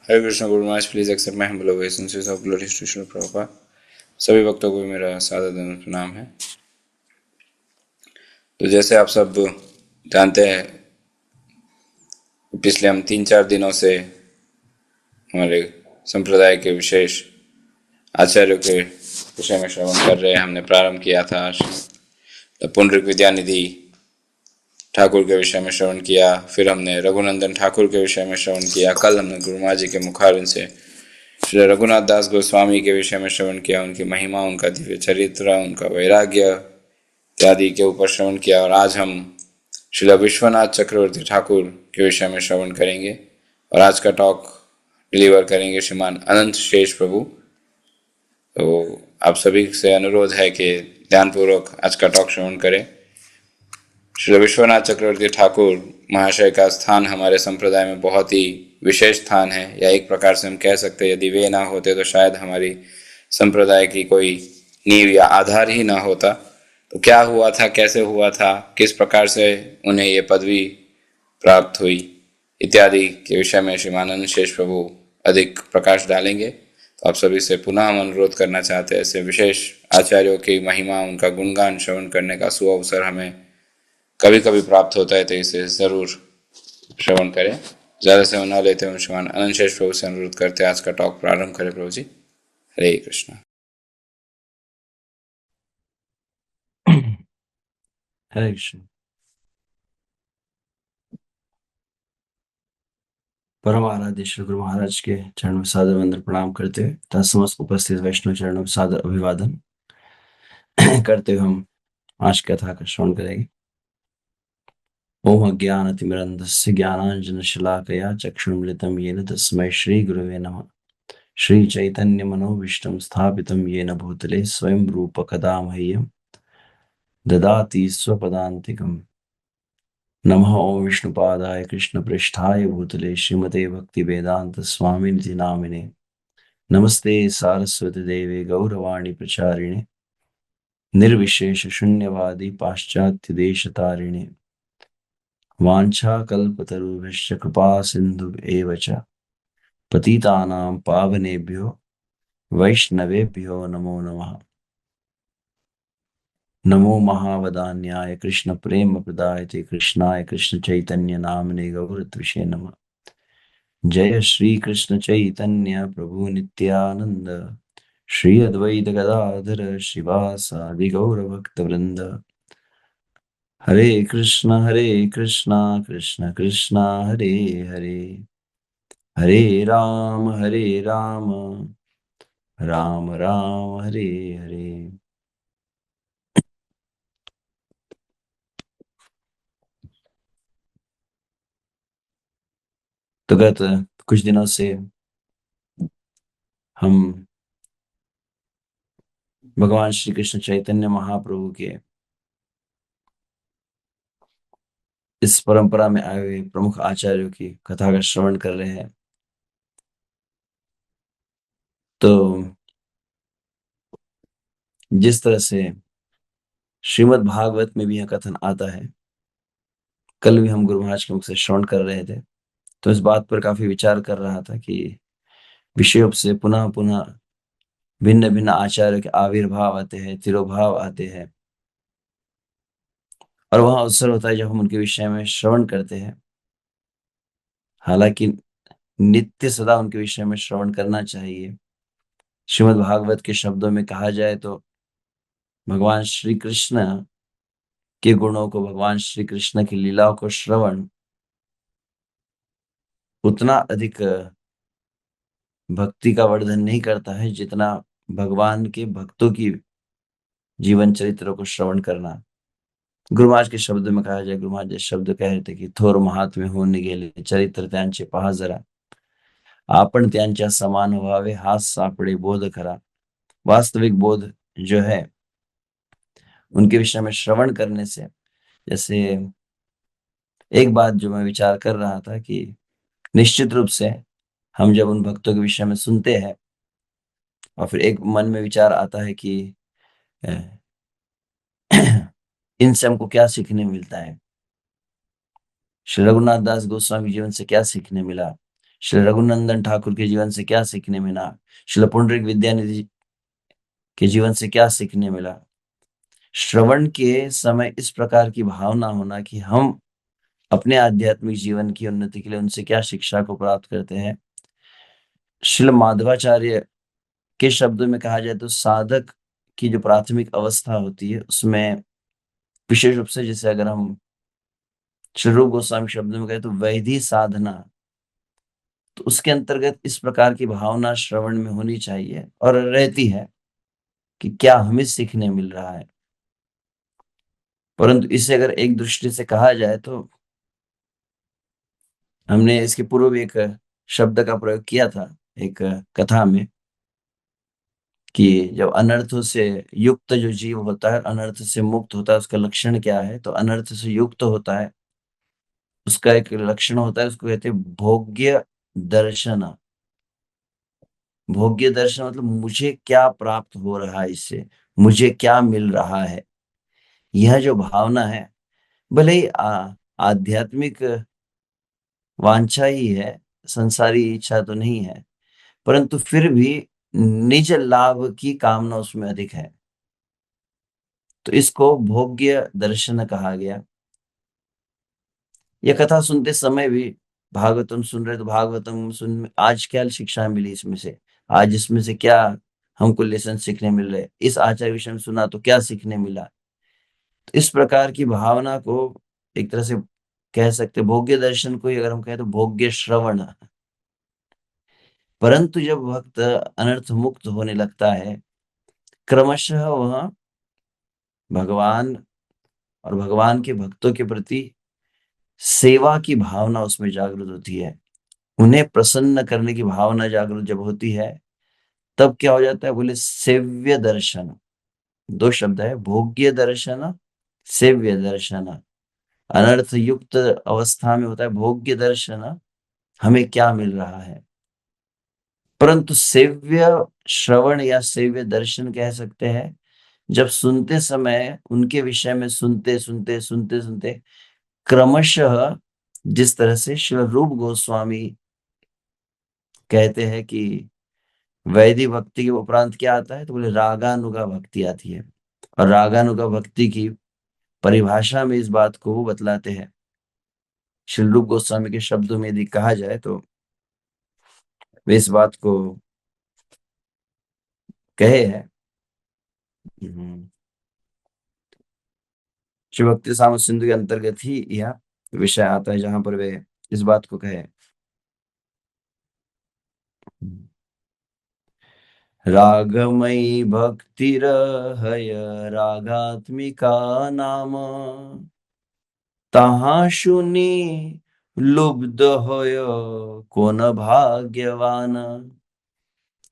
Hare Krishna Guru Maharaj, please accept my humble obeisances of glory to Srila Prabhupada. सभी भक्तों को मेरा सादर दंड प्रणाम है। तो जैसे आप सब जानते हैं, पिछले हम 3-4 दिनों से हमारे संप्रदाय के विशेष आचार्यों के विषय में श्रवण कर रहे हैं। हमने प्रारंभ किया था पुंडरिक विद्यानिधि ठाकुर के विषय में श्रवण किया, फिर हमने रघुनंदन ठाकुर के विषय में श्रवण किया। कल हमने गुरु महाराज जी के मुखारविंद से श्री रघुनाथ दास गोस्वामी के विषय में श्रवण किया, उनकी महिमा, उनका दिव्य चरित्र, उनका वैराग्य इत्यादि के ऊपर श्रवण किया। और आज हम श्री विश्वनाथ चक्रवर्ती ठाकुर के विषय में श्रवण करेंगे और आज का टॉक डिलीवर करेंगे श्रीमान अनंत शेष प्रभु। तो आप सभी से अनुरोध है कि ध्यानपूर्वक आज का टॉक श्रवण करें। श्री विश्वनाथ चक्रवर्ती ठाकुर महाशय का स्थान हमारे संप्रदाय में बहुत ही विशेष स्थान है, या एक प्रकार से हम कह सकते हैं यदि वे ना होते तो शायद हमारी संप्रदाय की कोई नींव या आधार ही ना होता। तो क्या हुआ था, कैसे हुआ था, किस प्रकार से उन्हें ये पदवी प्राप्त हुई इत्यादि के विषय में श्रीमान अनंत शेष प्रभु अधिक प्रकाश डालेंगे। तो आप सभी से पुनः हम अनुरोध करना चाहते हैं, ऐसे विशेष आचार्यों की महिमा, उनका गुणगान श्रवण करने का सुअवसर हमें कभी कभी प्राप्त होता है, तो इसे जरूर श्रवण करें। ज्यादा समय न लेते हुए श्रीमान अनंत शेष प्रभु से अनुरोध करते आज का टॉक प्रारंभ करें। प्रभु जी, हरे कृष्ण। हरे कृष्ण। परम आराध्य श्री गुरु महाराज के चरण में सादर वंदन प्रणाम करते हुए तथा समस्त उपस्थित वैष्णव चरणों में सादर अभिवादन करते हुए हम आज कथा का श्रवण करेंगे। ओम अज्ञानतिमिरन्धस्य ज्ञानाञ्जनशलाकया चक्षुर्मृतं येन तस्मै श्री गुरुवे नमः। श्री चैतन्य मनोभीष्टं स्थापितं येन भूतले स्वयं रूप कदा मह्यं ददाति स्वपदान्तिकम्। नमः ओम विष्णुपादाय कृष्णप्रेष्ठाय भूतले श्रीमते भक्तिवेदांत स्वामिनिधि नामिने। नमस्ते सारस्वती देवे गौरवाणी प्रचारिणे निर्विशेष शून्यवादी पाश्चात्य देश तारिणे। वाञ्छाकल्पतरुभ्यश्च कृपा सिंधु एव च पतितानां पावनेभ्यो वैष्णवेभ्यो नमो नमः। नमो महावदान्याय कृष्ण प्रेम प्रदायते कृष्णाय कृष्ण चैतन्य नामने गौरत्विषे नमः। जय श्री कृष्ण चैतन्य प्रभु नित्यानंद श्री अद्वैत गदाधर श्रीवासादि गौर भक्त वृंद। हरे कृष्ण कृष्ण कृष्ण हरे हरे, हरे राम राम राम हरे हरे। तो गत कुछ दिनों से हम भगवान श्री कृष्ण चैतन्य महाप्रभु के इस परंपरा में आए हुए प्रमुख आचार्यों की कथा का श्रवण कर रहे हैं। तो जिस तरह से श्रीमद् भागवत में भी यह कथन आता है, कल भी हम गुरु महाराज के मुख से श्रवण कर रहे थे, तो इस बात पर काफी विचार कर रहा था कि विषयों से पुनः पुनः भिन्न भिन्न आचार्यों के आविर्भाव आते हैं, तिरोभाव आते हैं, और वहां अवसर होता है जब हम उनके विषय में श्रवण करते हैं। हालांकि नित्य सदा उनके विषय में श्रवण करना चाहिए। श्रीमद् भागवत के शब्दों में कहा जाए तो भगवान श्री कृष्ण के गुणों को, भगवान श्री कृष्ण की लीलाओं को श्रवण उतना अधिक भक्ति का वर्धन नहीं करता है जितना भगवान के भक्तों की जीवन चरित्र को श्रवण करना। गुरु महाराज के शब्द में कहा जाए, गुरु महाराज शब्द कह रहे थे कि थोर महात्म्य होने गेले चरित्र त्यांचे पहा जरा, आपण त्यांच्या समान व्हावे हास सापडे बोध करा। वास्तविक बोध जो है उनके विषय में श्रवण करने से, जैसे एक बात जो मैं विचार कर रहा था कि निश्चित रूप से हम जब उन भक्तों के विषय में सुनते हैं और फिर एक मन में विचार आता है कि इनसे हमको क्या सीखने मिलता है, श्री रघुनाथ दास गोस्वामी जीवन से क्या सीखने मिला, श्री रघुनंदन ठाकुर के जीवन से क्या सीखने मिला, श्री पुंडरीक विद्यानिधि के जीवन से क्या सीखने मिला। श्रवण के समय इस प्रकार की भावना होना कि हम अपने आध्यात्मिक जीवन की उन्नति के लिए उनसे क्या शिक्षा को प्राप्त करते हैं। श्रील माधवाचार्य के शब्दों में कहा जाए तो साधक की जो प्राथमिक अवस्था होती है उसमें विशेष रूप से, जैसे अगर हम श्री रूप गोस्वामी शब्दों में कहें तो वैधि साधना, तो उसके अंतर्गत इस प्रकार की भावना श्रवण में होनी चाहिए और रहती है कि क्या हमें सीखने मिल रहा है। परंतु इसे अगर एक दृष्टि से कहा जाए तो हमने इसके पूर्व भी एक शब्द का प्रयोग किया था एक कथा में कि जब अनर्थों से युक्त जो जीव होता है, अनर्थ से मुक्त होता है, उसका लक्षण क्या है। तो अनर्थ से युक्त होता है, उसका एक लक्षण होता है, उसको कहते हैं भोग्य दर्शन। भोग्य दर्शन मतलब मुझे क्या प्राप्त हो रहा है, इससे मुझे क्या मिल रहा है। यह जो भावना है, भले ही आध्यात्मिक वांछा ही है, संसारी इच्छा तो नहीं है, परंतु फिर भी निज लाभ की कामना उसमें अधिक है, तो इसको भोग्य दर्शन कहा गया। यह कथा सुनते समय भी भागवतम सुन रहे तो भागवतम सुन आज क्या शिक्षा मिली इसमें से, आज इसमें से क्या हमको लेसन सीखने मिल रहे, इस आचार्य विषय में सुना तो क्या सीखने मिला। तो इस प्रकार की भावना को एक तरह से कह सकते, भोग्य दर्शन को ही अगर हम कहें तो भोग्य श्रवण। परंतु जब भक्त अनर्थ मुक्त होने लगता है, क्रमशः वह भगवान और भगवान के भक्तों के प्रति सेवा की भावना उसमें जागृत होती है, उन्हें प्रसन्न करने की भावना जागृत जब होती है, तब क्या हो जाता है, बोले सेव्य दर्शन। दो शब्द है, भोग्य दर्शन, सेव्य दर्शन। अनर्थ युक्त अवस्था में होता है भोग्य दर्शन, हमें क्या मिल रहा है। परंतु सेव्य श्रवण या सेव्य दर्शन कह सकते हैं जब सुनते समय उनके विषय में सुनते सुनते सुनते सुनते क्रमशः, जिस तरह से श्री रूप गोस्वामी कहते हैं कि वैदिक भक्ति के उपरांत क्या आता है, तो बोले रागानुगा भक्ति आती है। और रागानुगा भक्ति की परिभाषा में इस बात को वो बतलाते हैं। श्री रूप गोस्वामी के शब्दों में यदि कहा जाए तो वे इस बात को कहे है, शिव भक्ति सामत सिंधु के अंतर्गत ही यह विषय आता है जहां पर वे इस बात को कहे, रागमयी भक्तिरहय रागात्मिका नाम, ताहा सुनी लुब्ध होय कौन भाग्यवान।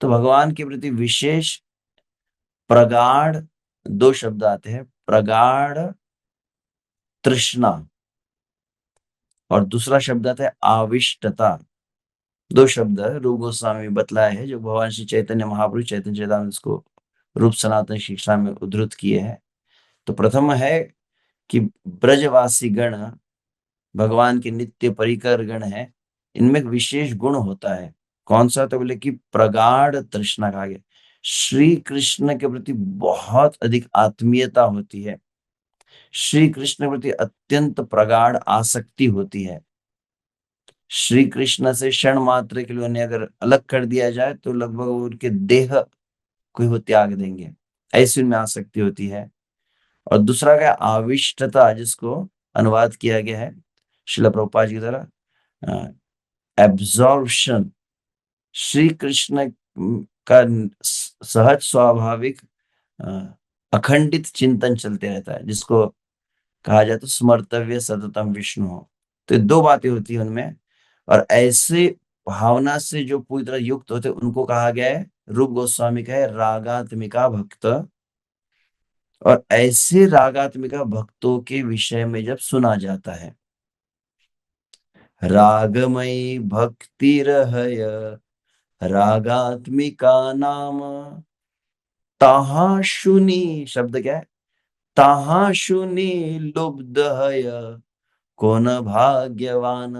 तो भगवान के प्रति विशेष प्रगाढ़, दो शब्द आते हैं, प्रगाढ़ तृष्णा और दूसरा शब्द आता है आविष्टता। दो शब्द रूप गोस्वामी बतलाए हैं जो भगवान श्री चैतन्य महाप्रभु चैतन्य चेतावनी को रूप सनातन शिक्षा में उद्धृत किए हैं। तो प्रथम है कि ब्रजवासी गण भगवान के नित्य परिकर गण है, इनमें एक विशेष गुण होता है। कौन सा, तो बोले कि प्रगाढ़ तृष्णा कहा गया। श्री कृष्ण के प्रति बहुत अधिक आत्मीयता होती है, श्री कृष्ण के प्रति अत्यंत प्रगाढ़ आसक्ति होती है। श्री कृष्ण से क्षण मात्र के लिए उन्हें अगर अलग कर दिया जाए तो लगभग उनके देह को वो त्याग देंगे, ऐसी उनमें आसक्ति होती है। और दूसरा क्या, आविष्टता, जिसको अनुवाद किया गया है श्रील प्रभुपाद की तरह एब्जॉर्प्शन। श्री कृष्ण का सहज स्वाभाविक अखंडित चिंतन चलते रहता है, जिसको कहा जाए तो स्मर्तव्य सततम विष्णु हो। तो ये दो बातें होती है उनमें, और ऐसे भावना से जो पूरी तरह युक्त होते उनको कहा गया है, रूप गोस्वामी का है रागात्मिका भक्त। और ऐसे रागात्मिका भक्तों के विषय में जब सुना जाता है, रागमयी भक्ति रहय रागात्मिका नाम, ताहा सुनी, शब्द क्या है, ताहा सुनी लुब्ध है कौन भाग्यवान।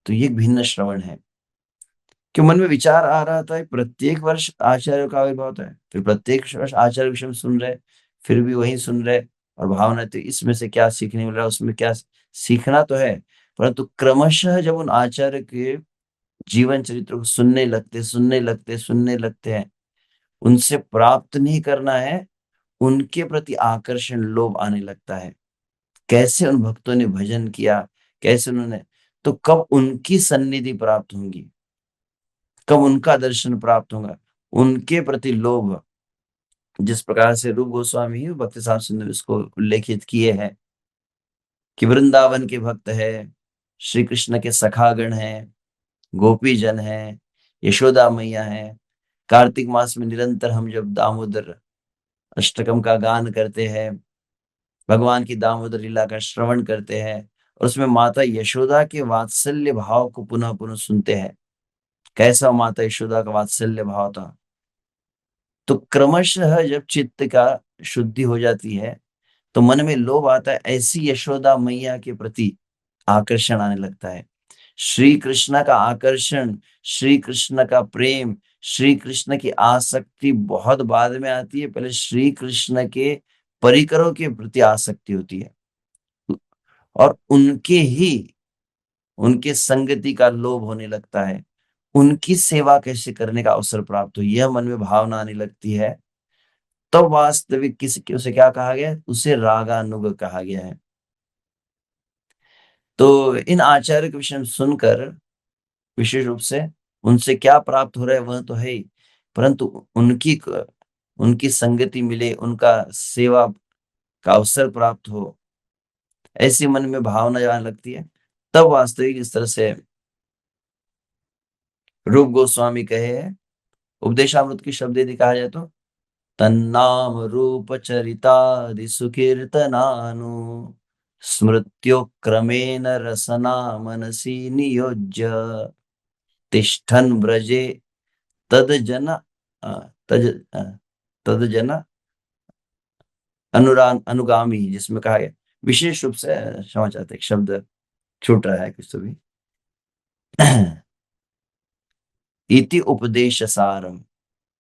तो ये भिन्न श्रवण है। कि मन में विचार आ रहा था, प्रत्येक वर्ष आचार्यों का आविर्भाव होता है, फिर प्रत्येक वर्ष आचार्य के विषय में सुन रहे, फिर भी वही सुन रहे, और भावना तो इसमें से क्या सीखने मिल रहा है, उसमें क्या सीखना तो है, परंतु क्रमशः जब उन आचार्य के जीवन चरित्र को सुनने लगते हैं, उनसे प्राप्त नहीं करना है, उनके प्रति आकर्षण, लोभ आने लगता है। कैसे उन भक्तों ने भजन किया, कैसे उन्होंने, तो कब उनकी सन्निधि प्राप्त होंगी, कब उनका दर्शन प्राप्त होगा, उनके प्रति लोभ। जिस प्रकार से रूप गोस्वामी भक्ति साहब सिंह ने इसको उल्लेखित किए हैं कि वृंदावन के भक्त है, श्री कृष्ण के सखागण हैं, गोपी जन हैं, यशोदा मैया हैं। कार्तिक मास में निरंतर हम जब दामोदर अष्टकम का गान करते हैं, भगवान की दामोदर लीला का श्रवण करते हैं, और उसमें माता यशोदा के वात्सल्य भाव को पुनः पुनः सुनते हैं, कैसा माता यशोदा का वात्सल्य भाव था। तो क्रमशः जब चित्त का शुद्धि हो जाती है, तो मन में लोभ आता है, ऐसी यशोदा मैया के प्रति आकर्षण आने लगता है। श्री कृष्ण का आकर्षण, श्री कृष्ण का प्रेम, श्री कृष्ण की आसक्ति बहुत बाद में आती है, पहले श्री कृष्ण के परिकरों के प्रति आसक्ति होती है, और उनके संगति का लोभ होने लगता है, उनकी सेवा कैसे करने का अवसर प्राप्त हो, यह मन में भावना आने लगती है। तब वास्तविक किसी के उसे क्या कहा गया है? उसे रागानुग कहा गया है। तो इन आचार्य के विषय में सुनकर विशेष रूप से उनसे क्या प्राप्त हो रहा है वह तो है ही, परंतु उनकी संगति मिले, उनका सेवा का अवसर प्राप्त हो, ऐसी मन में भावना आने लगती है। तब वास्तविक इस तरह से रूप गोस्वामी कहे हैं, उपदेशामृत की शब्द यदि कहा जाए तो, तन्नाम रूप चरितादि सुकीर्तनानु स्मृत्यो क्रमेण रसना मनसि नियोज्य तिष्ठन् व्रजे तद जन तज तद जन अनुगामी, जिसमें कहा गया विशेष रूप से, क्षमा चाहते एक शब्द छूट रहा है कुछ तो भी इति उपदेश सारम,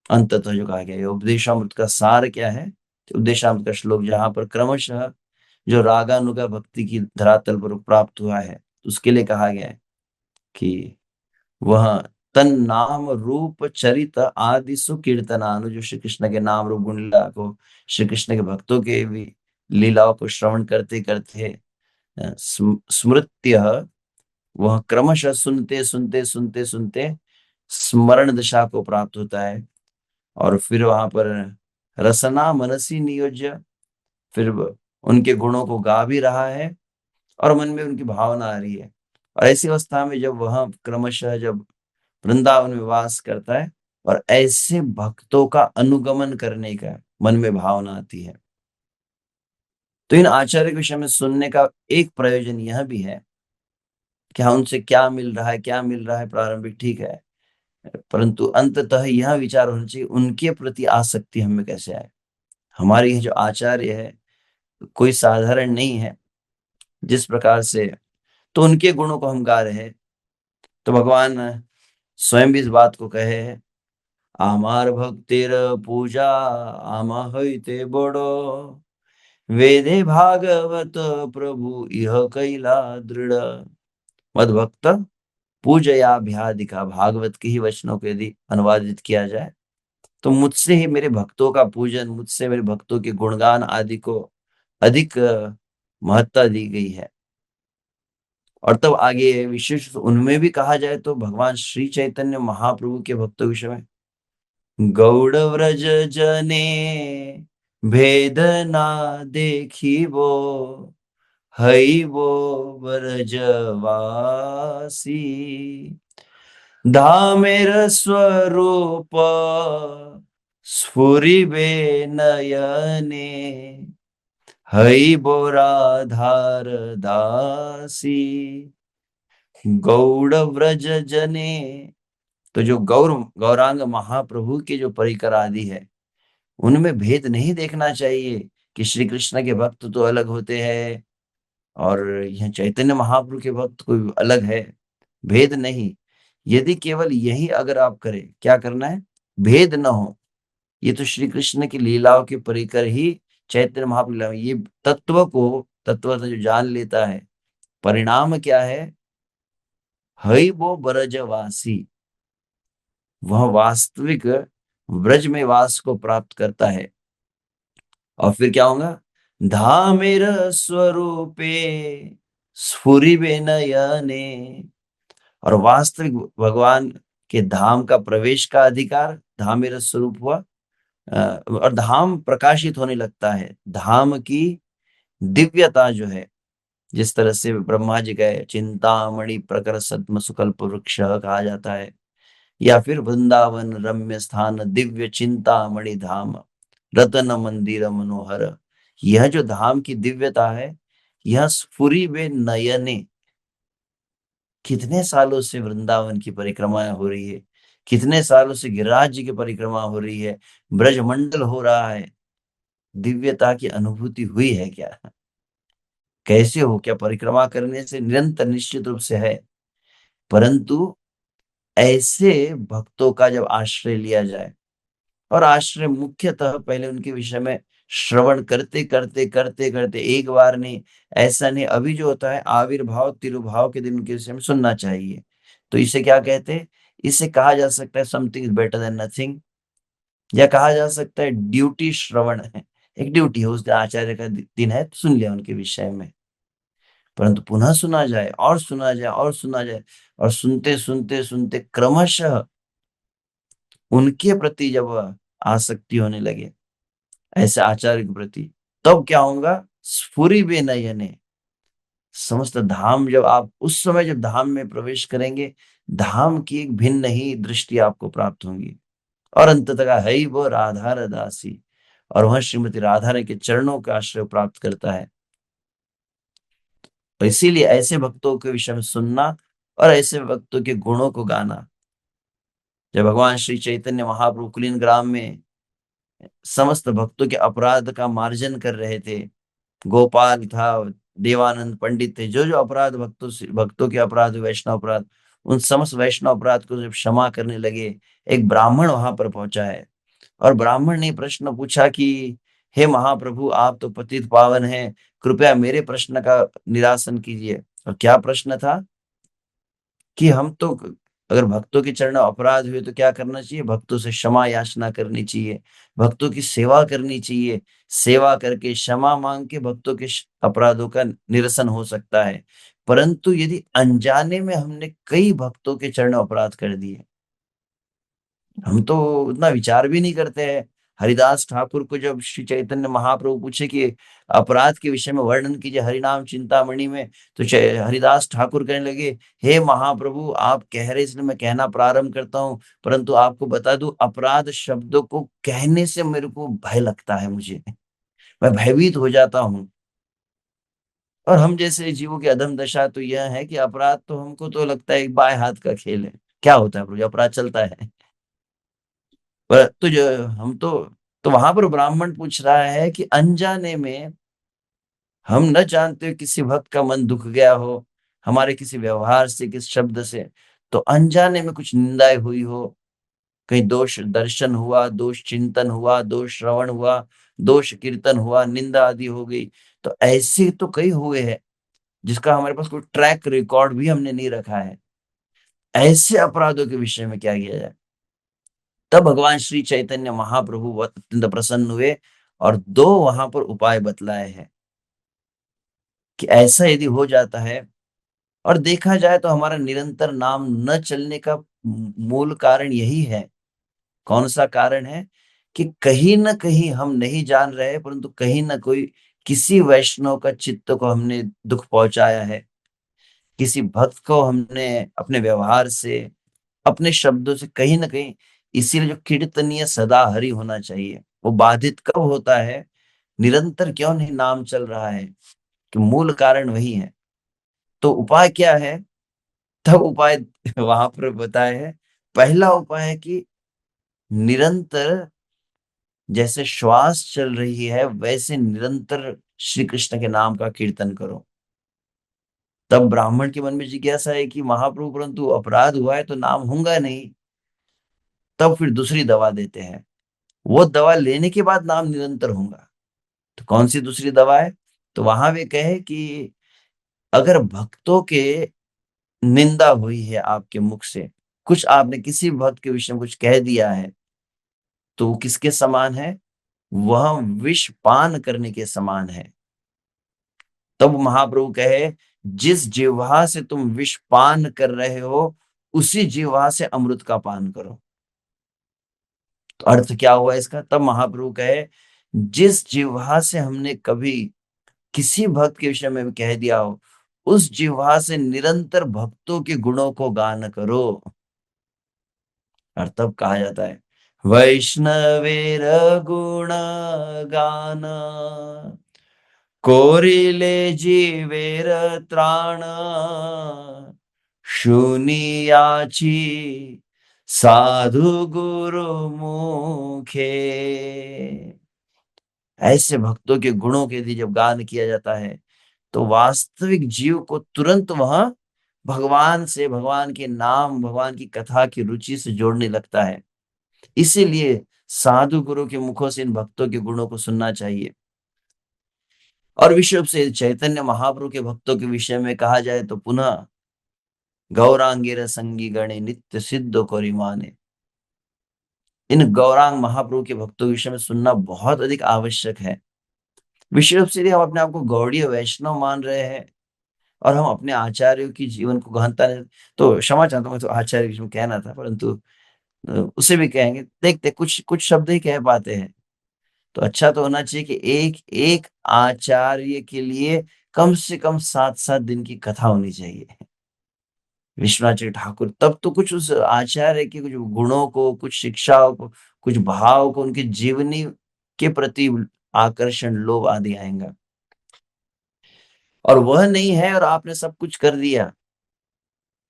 अंततः जो कहा गया है उपदेशामृत का सार क्या है, तो उपदेशामृत का श्लोक जहां पर क्रमशः जो रागानुगा भक्ति की धरातल पर प्राप्त हुआ है, उसके लिए कहा गया है कि वह तन नाम रूप चरित आदि सुकीर्तनानु, जो श्री कृष्ण के नाम रूप गुण लीला को, श्री कृष्ण के भक्तों के भी लीलाओं को श्रवण करते करते स्मृत्य, वह क्रमशः सुनते स्मरण दशा को प्राप्त होता है, और फिर वहां पर रसना मनसी नियोज्य, फिर उनके गुणों को गा भी रहा है, और मन में उनकी भावना आ रही है। और ऐसी अवस्था में जब वह क्रमशः जब वृंदावन में वास करता है, और ऐसे भक्तों का अनुगमन करने का मन में भावना आती है, तो इन आचार्य के विषय में सुनने का एक प्रयोजन यह भी है कि हाँ, उनसे क्या मिल रहा है प्रारंभिक ठीक है, परंतु अंततः यह विचार होना चाहिए उनके प्रति आसक्ति हमें कैसे आए। हमारे ये जो आचार्य है कोई साधारण नहीं है, जिस प्रकार से तो उनके गुणों को हम गा रहे हैं, तो भगवान स्वयं भी इस बात को कहे है, आमार भक्तिर पूजा आमा हईते बड़ो वेदे भागवत प्रभु इह कैला दृढ़ मद भक्त पूजया भ्यादिका, भागवत के ही वचनों को यदि अनुवादित किया जाए तो मुझसे ही मेरे भक्तों का पूजन, मुझसे मेरे भक्तों के गुणगान आदि को अधिक महत्ता दी गई है। और तब आगे विशेष उनमें भी कहा जाए तो भगवान श्री चैतन्य महाप्रभु के भक्तों के विषय में, गौड़ व्रज जने भेद ना देखिबो हईबो ब्रजवासी धामेर स्वरूप स्फुरिबे नयने हईबो राधार दासी। गौड़ व्रज जने, तो जो गौरांग महाप्रभु के जो परिकर आदि है, उनमें भेद नहीं देखना चाहिए कि श्री कृष्ण के भक्त तो अलग होते हैं और यह चैतन्य महाप्रभु के भक्त कोई अलग है, भेद नहीं। यदि केवल यही अगर आप करें, क्या करना है? भेद न हो। ये तो श्री कृष्ण की लीलाओं के परिकर ही चैतन्य महाप्रभु लीला में, ये तत्व से जो जान लेता है, परिणाम क्या है? हई वो ब्रजवासी, वह वास्तविक ब्रज में वास को प्राप्त करता है। और फिर क्या होगा? धामेर स्वरूपे स्फुरिबे नयने। और वास्तविक भगवान के धाम का प्रवेश का अधिकार, धामेर स्वरूप हुआ, और धाम प्रकाशित होने लगता है। धाम की दिव्यता जो है, जिस तरह से ब्रह्मा जी का चिंतामणि प्रकर सद्म सुकल्प वृक्ष कहा जाता है, या फिर वृंदावन रम्य स्थान दिव्य चिंतामणि धाम रतन मंदिर मनोहर। यह जो धाम की दिव्यता है, यह स्फुरी वे नयने। कितने सालों से वृंदावन की परिक्रमा हो रही है, कितने सालों से गिरिराज जी की परिक्रमा हो रही है, ब्रजमंडल हो रहा है, दिव्यता की अनुभूति हुई है क्या? कैसे हो? क्या परिक्रमा करने से निरंतर निश्चित रूप से है, परंतु ऐसे भक्तों का जब आश्रय लिया जाए, और आश्रय मुख्यतः पहले उनके विषय में श्रवण करते करते करते करते, एक बार नहीं, ऐसा नहीं, अभी जो होता है आविर्भाव तिरुभाव के दिन उनके विषय में सुनना चाहिए। तो इसे क्या कहते हैं? इसे कहा जा सकता है something is better than nothing, या कहा जा सकता है ड्यूटी श्रवण है। एक ड्यूटी है, उस दिन आचार्य का दिन है तो सुन लिया उनके विषय में, परंतु पुनः सुना जाए और सुना जाए और सुना जाए, और सुनते सुनते सुनते क्रमशः उनके प्रति जब आसक्ति होने लगे, ऐसे आचार्य के प्रति, तब क्या होगा? स्फुरी बे नयने। समस्त धाम, जब आप उस समय जब धाम में प्रवेश करेंगे, धाम की एक भिन्न ही दृष्टि आपको प्राप्त होगी। और अंततः है ही वो राधा रदासी, और वह श्रीमती राधा रानी के चरणों का आश्रय प्राप्त करता है। तो इसीलिए ऐसे भक्तों के विषय में सुनना और ऐसे भक्तों के गुणों को गाना। जब भगवान श्री चैतन्य महाप्रभु कुलीन ग्राम में समस्त भक्तों के अपराध का मार्जन कर रहे थे, गोपाल था, देवानंद पंडित थे, जो जो अपराध भक्तों के अपराध, वैष्णव अपराध, उन समस्त वैष्णव अपराध को जब क्षमा करने लगे, एक ब्राह्मण वहां पर पहुंचा है। और ब्राह्मण ने प्रश्न पूछा कि हे महाप्रभु, आप तो पतित पावन हैं, कृपया मेरे प्रश्न का निरासन कीजिए। और क्या प्रश्न था? कि हम तो, अगर भक्तों के चरण अपराध हुए तो क्या करना चाहिए? भक्तों से क्षमा याचना करनी चाहिए, भक्तों की सेवा करनी चाहिए। सेवा करके, क्षमा मांग के भक्तों के अपराधों का निरसन हो सकता है। परंतु यदि अनजाने में हमने कई भक्तों के चरण अपराध कर दिए, हम तो उतना विचार भी नहीं करते हैं। हरिदास ठाकुर को जब श्री चैतन्य महाप्रभु पूछे कि अपराध के विषय में वर्णन कीजिए हरिनाम चिंतामणि में, तो हरिदास ठाकुर कहने लगे, हे महाप्रभु, आप कह रहे इसलिए मैं कहना प्रारंभ करता हूँ, परंतु आपको बता दूं, अपराध शब्दों को कहने से मेरे को भय लगता है, मुझे, मैं भयभीत हो जाता हूँ। और हम जैसे जीवों की अधम दशा तो यह है कि अपराध तो हमको तो लगता है एक बाएं हाथ का खेल है। क्या होता है प्रभु, अपराध चलता है। पर तो जो हम तो वहां पर ब्राह्मण पूछ रहा है कि अनजाने में, हम न जानते हो किसी भक्त का मन दुख गया हो, हमारे किसी व्यवहार से, किस शब्द से, तो अनजाने में कुछ निंदाएं हुई हो, कहीं दोष दर्शन हुआ, दोष चिंतन हुआ, दोष श्रवण हुआ, दोष कीर्तन हुआ, निंदा आदि हो गई, तो ऐसे तो कई हुए हैं जिसका हमारे पास कोई ट्रैक रिकॉर्ड भी हमने नहीं रखा है। ऐसे अपराधों के विषय में क्या किया जाए? तब भगवान श्री चैतन्य महाप्रभु अत्यंत प्रसन्न हुए, और दो वहां पर उपाय बतलाए हैं कि ऐसा यदि हो जाता है, और देखा जाए तो हमारा निरंतर नाम न चलने का मूल कारण यही है। कौन सा कारण है? कि कहीं ना कहीं हम नहीं जान रहे, परंतु कहीं ना कोई, किसी वैष्णव का चित्त को हमने दुख पहुंचाया है, किसी भक्त को हमने अपने व्यवहार से, अपने शब्दों से कहीं ना कहीं, इसीलिए जो कीर्तनीय सदा हरि होना चाहिए, वो बाधित कब होता है? निरंतर क्यों नहीं नाम चल रहा है? कि मूल कारण वही है। तो उपाय क्या है? तब उपाय वहां पर बताए हैं। पहला उपाय है कि निरंतर, जैसे श्वास चल रही है वैसे निरंतर श्री कृष्ण के नाम का कीर्तन करो। तब ब्राह्मण के मन में जिज्ञासा है कि महाप्रभु परंतु अपराध हुआ है तो नाम होगा नहीं। तब फिर दूसरी दवा देते हैं, वो दवा लेने के बाद नाम निरंतर होगा। तो कौन सी दूसरी दवा है? तो वहां वे कहे कि अगर भक्तों के निंदा हुई है आपके मुख से, कुछ आपने किसी भक्त के विषय में कुछ कह दिया है, तो वो किसके समान है? वह विष पान करने के समान है। तब महाप्रभु कहे, जिस जिह्वा से तुम विष पान कर रहे हो, उसी जिह्वा से अमृत का पान करो। तो अर्थ क्या हुआ इसका? तब महाप्रभु कहे, जिस जिह्वा से हमने कभी किसी भक्त के विषय में भी कह दिया हो, उस जिह्वा से निरंतर भक्तों के गुणों को गान करो। और तब कहा जाता है, वैष्णवेर गुण गान कोरिले जीवेर त्राण शुनियाची साधु गुरु मुखे। ऐसे भक्तों के गुणों के यदि जब गान किया जाता है, तो वास्तविक जीव को तुरंत वह भगवान से, भगवान के नाम, भगवान की कथा की रुचि से जोड़ने लगता है। इसीलिए साधु गुरु के मुखों से इन भक्तों के गुणों को सुनना चाहिए। और विश्व से चैतन्य महाप्रभु के भक्तों के विषय में कहा जाए तो पुनः गौरांगेर संगी गणे नित्य सिद्ध कोरिमाने। इन गौरांग महाप्रभु के भक्तों के विषय में सुनना बहुत अधिक आवश्यक है। विशेष रूप से यदि हम अपने आप को गौड़ीय वैष्णव मान रहे हैं और हम अपने आचार्यों की जीवन को गहनता नहीं, तो क्षमा चाहता हूँ, मैं तो आचार्य के विषय में कहना था, परंतु उसे भी कहेंगे। देखते कुछ कुछ शब्द ही कह पाते हैं, तो अच्छा तो होना चाहिए कि एक एक आचार्य के लिए कम से कम 7-7 दिन की कथा होनी चाहिए। विश्वनाथ ठाकुर, तब तो कुछ उस आचार्य के कुछ गुणों को, कुछ शिक्षाओं को, कुछ भाव को, उनकी जीवनी के प्रति आकर्षण, लोभ आदि आएगा। और वह नहीं है और आपने सब कुछ कर दिया,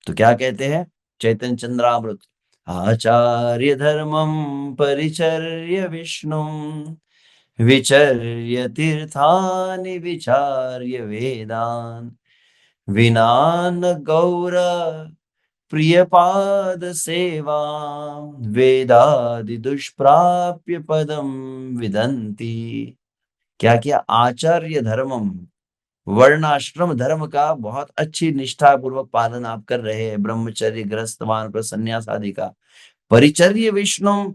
तो क्या कहते हैं चैतन्य चंद्रामृत, आचार्य धर्मम परिचर्य विष्णु विचर्य तीर्थानि विचार्य वेदान विनान गौर प्रिय पाद सेवा वेदादि दुष्प्राप्य पदम विदन्ति। क्या किया? आचार्य धर्मम, वर्णाश्रम धर्म का बहुत अच्छी निष्ठा पूर्वक पालन आप कर रहे हैं, ब्रह्मचर्य, गृहस्थ, वानप्रस्थ, संन्यास आदि का। परिचर्य विष्णु,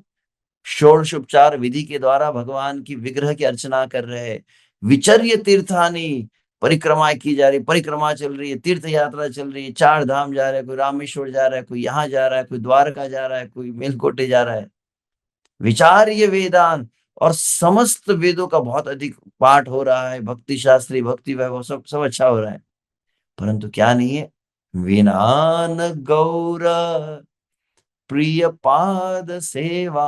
षोडशोपचार विधि के द्वारा भगवान की विग्रह की अर्चना कर रहे हैं। विचर्य तीर्थानी, परिक्रमाएं की जा रही, परिक्रमा चल रही है, तीर्थ यात्रा चल रही है, 4 धाम जा रहा है, कोई रामेश्वर जा रहा है, कोई यहाँ जा रहा है, कोई द्वारका जा रहा है, कोई मेलकोटे जा रहा है। विचार्य वेदांत, और समस्त वेदों का बहुत अधिक पाठ हो रहा है, भक्ति शास्त्री, भक्ति वैभव सब सब अच्छा हो रहा है, परंतु क्या नहीं है? विनान गौर प्रिय पाद सेवा।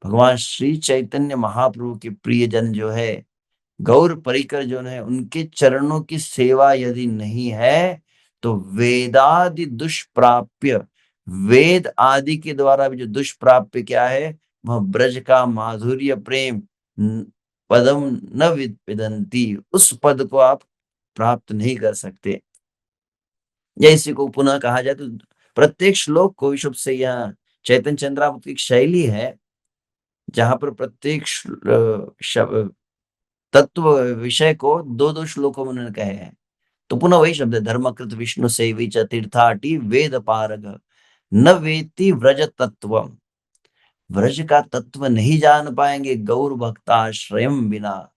भगवान श्री चैतन्य महाप्रभु के प्रियजन जो है, गौर परिकर जो है, उनके चरणों की सेवा यदि नहीं है, तो वेदादि दुष्प्राप्य, वेद आदि के द्वारा भी जो दुष्प्राप्य क्या है, वह ब्रज का माधुर्य प्रेम, पदम न विदंती, उस पद को आप प्राप्त नहीं कर सकते। या इसी को पुनः कहा जाए तो प्रत्येक श्लोक को विशुभ से, यहाँ चैतन्य चंद्रावत की शैली है जहां पर प्रत्येक तत्व विषय को 2-2 श्लोकों में उन्होंने कहे हैं। तो पुनः वही शब्द है, धर्मकृत विष्णु सेवी च तीर्थाटी वेद पारग न वेत्ति व्रज तत्व। व्रज का तत्व नहीं जान पाएंगे गौर भक्ताश्रयम बिना,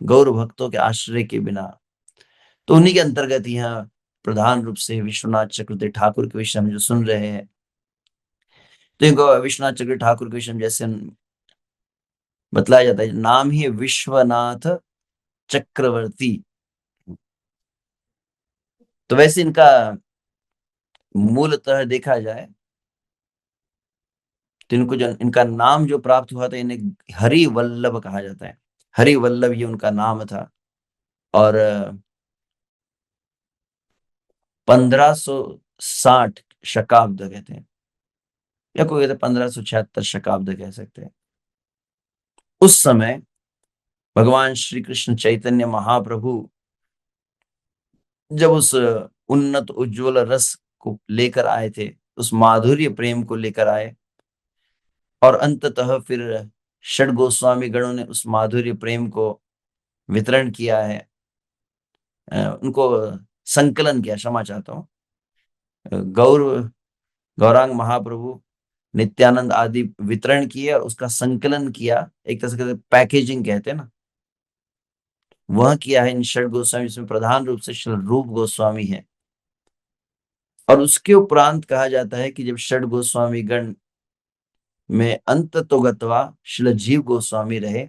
गौर भक्तों के आश्रय के बिना। तो उन्हीं के अंतर्गत यहाँ प्रधान रूप से विश्वनाथ चक्रवर्ती ठाकुर के विषय में जो सुन रहे हैं, तो इनको विश्वनाथ चक्रवर्ती ठाकुर के विषय में जैसे बतलाया जाता है, नाम ही विश्वनाथ चक्रवर्ती। तो वैसे इनका मूलतः देखा जाए तो इनको जो इनका नाम जो प्राप्त हुआ था, इन्हें हरि वल्लभ कहा जाता है। हरि वल्लभ ये उनका नाम था। और 1560 शकाब्द कहते हैं, या कोई कहते 1576 शकाब्द कह सकते हैं। उस समय भगवान श्री कृष्ण चैतन्य महाप्रभु जब उस उन्नत उज्ज्वल रस को लेकर आए थे, उस माधुर्य प्रेम को लेकर आए, और अंततः फिर षड गोस्वामी गणों ने उस माधुर्य प्रेम को वितरण किया है, उनको संकलन किया, क्षमा चाहता हूँ, गौर गौरांग महाप्रभु नित्यानंद आदि वितरण किए और उसका संकलन किया, एक तरह से पैकेजिंग कहते हैं ना, वह किया है इन षड गोस्वामी, जिसमें प्रधान रूप से श्री रूप गोस्वामी है। और उसके उपरांत कहा जाता है कि जब षड गोस्वामी गण में अंत तो गत्वा श्री जीव गोस्वामी रहे,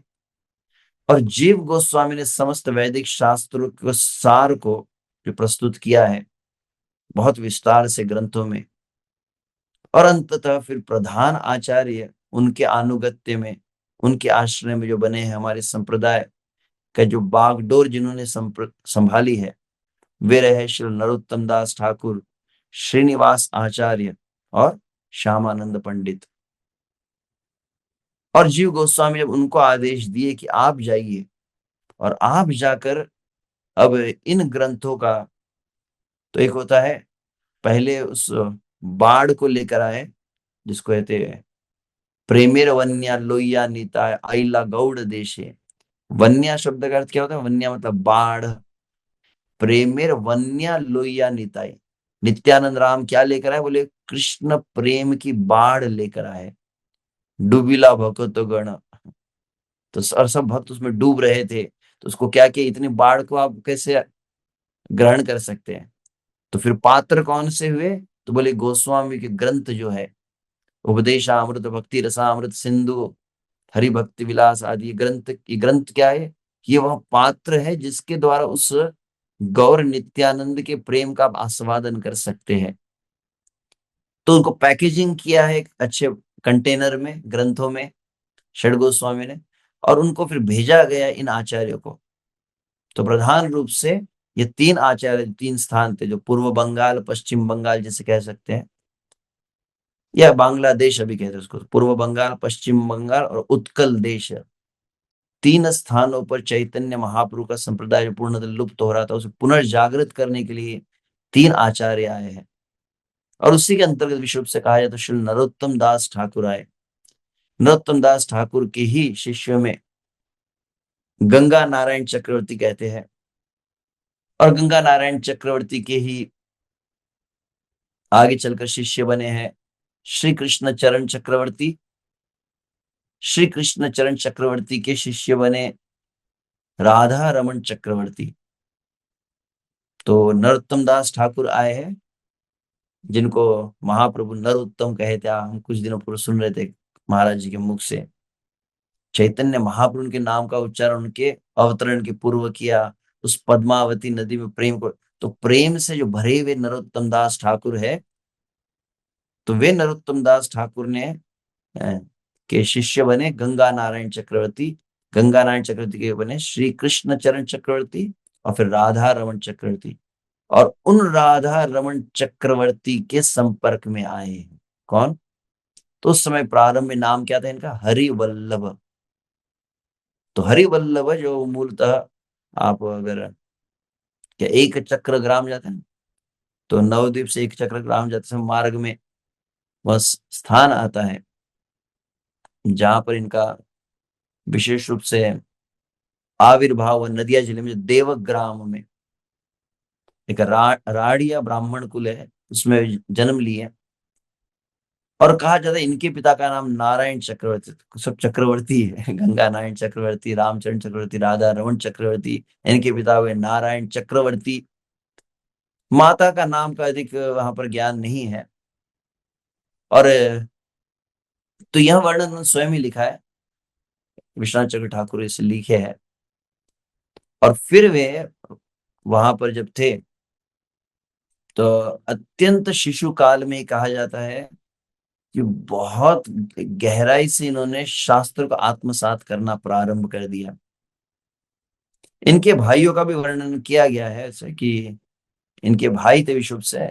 और जीव गोस्वामी ने समस्त वैदिक शास्त्रों के सार को जो प्रस्तुत किया है बहुत विस्तार से ग्रंथों में, और अंततः फिर प्रधान आचार्य उनके अनुगत्य में, उनके आश्रय में जो बने हैं, हमारे संप्रदाय का जो बागडोर जिन्होंने संभाली है, वे रहे श्री नरोत्तम दास ठाकुर, श्रीनिवास आचार्य और श्यामानंद पंडित। और जीव गोस्वामी जब उनको आदेश दिए कि आप जाइए और आप जाकर अब इन ग्रंथों का, तो एक होता है पहले उस बाढ़ को लेकर आए जिसको कहते हैं प्रेमेर वन्या लोहिया नीता आइला गौड़ देशे। वन्या शब्द का अर्थ क्या होता है? वन्या मतलब बाढ़। प्रेमेर वन्या लोहिया निताई, नित्यानंद राम क्या लेकर आए? बोले कृष्ण प्रेम की बाढ़ लेकर आए। डूबिला भक्त गण, तो सब भक्त उसमें डूब रहे थे, तो उसको क्या किया, इतनी बाढ़ को आप कैसे ग्रहण कर सकते हैं? तो फिर पात्र कौन से हुए? तो बोले गोस्वामी के ग्रंथ जो है, उपदेशामृत, भक्ति रसामृत सिंधु, हरि भक्ति विलास आदि, ये ग्रंथ क्या है? ये वह पात्र है जिसके द्वारा उस गौर नित्यानंद के प्रेम का आप आस्वादन कर सकते हैं। तो उनको पैकेजिंग किया है एक अच्छे कंटेनर में, ग्रंथों में, षड गोस्वामी ने, और उनको फिर भेजा गया इन आचार्यों को। तो प्रधान रूप से ये तीन आचार्य, तीन स्थान थे, जो पूर्व बंगाल, पश्चिम बंगाल जिसे कह सकते हैं, या बांग्लादेश अभी कहते हैं उसको, पूर्व बंगाल, पश्चिम बंगाल और उत्कल देश, तीन स्थानों पर चैतन्य महाप्रभु का संप्रदाय जो पूर्णतः लुप्त हो रहा था, उसे पुनर्जागृत करने के लिए तीन आचार्य आए हैं। और उसी के अंतर्गत विशुद्ध रूप से कहा जाए तो श्री नरोत्तम दास ठाकुर आए। नरोत्तम दास ठाकुर के ही शिष्यों में गंगा नारायण चक्रवर्ती कहते हैं, और गंगा नारायण चक्रवर्ती के ही आगे चलकर शिष्य बने हैं श्री कृष्ण चरण चक्रवर्ती। श्री कृष्ण चरण चक्रवर्ती के शिष्य बने राधा रमन चक्रवर्ती। तो नरोत्तम दास ठाकुर आए हैं, जिनको महाप्रभु नरोत्तम कहे थे। हम कुछ दिनों पूर्व सुन रहे थे महाराज जी के मुख से, चैतन्य महाप्रभु के नाम का उच्चारण उनके अवतरण के पूर्व किया, उस पद्मावती नदी में प्रेम को, तो प्रेम से जो भरे हुए नरोत्तम दास ठाकुर है, तो वे नरोत्तम दास ठाकुर ने के शिष्य बने गंगा नारायण चक्रवर्ती। गंगा नारायण चक्रवर्ती के बने श्री कृष्ण चरण चक्रवर्ती, और फिर राधा रमन चक्रवर्ती। और उन राधा रमन चक्रवर्ती के संपर्क में आए हैं कौन? तो उस समय प्रारंभ में नाम क्या था इनका? हरिवल्लभ। तो हरिवल्लभ जो मूलतः, आप अगर क्या एक चक्र ग्राम जाते हैं, तो नवद्वीप से एक चक्र ग्राम जाते समय मार्ग में वह स्थान आता है जहां पर इनका विशेष रूप से आविर्भाव, नदिया जिले में देवग्राम में एक राड़िया ब्राह्मण कुल है, उसमें जन्म लिए। और कहा जाता है इनके पिता का नाम नारायण चक्रवर्ती, सब चक्रवर्ती है गंगा नारायण चक्रवर्ती, रामचरण चक्रवर्ती, राधा रमन चक्रवर्ती, इनके पिता हुए नारायण चक्रवर्ती। माता का नाम का अधिक वहां पर ज्ञान नहीं है। और तो यह वर्णन उन्होंने स्वयं ही लिखा है, विश्वनाथ चक्र ठाकुर इसे लिखे हैं। और फिर वे वहां पर जब थे, तो अत्यंत शिशु काल में कहा जाता है कि बहुत गहराई से इन्होंने शास्त्र को आत्मसात करना प्रारंभ कर दिया। इनके भाइयों का भी वर्णन किया गया है, ऐसे कि इनके भाई थे विशुभ से,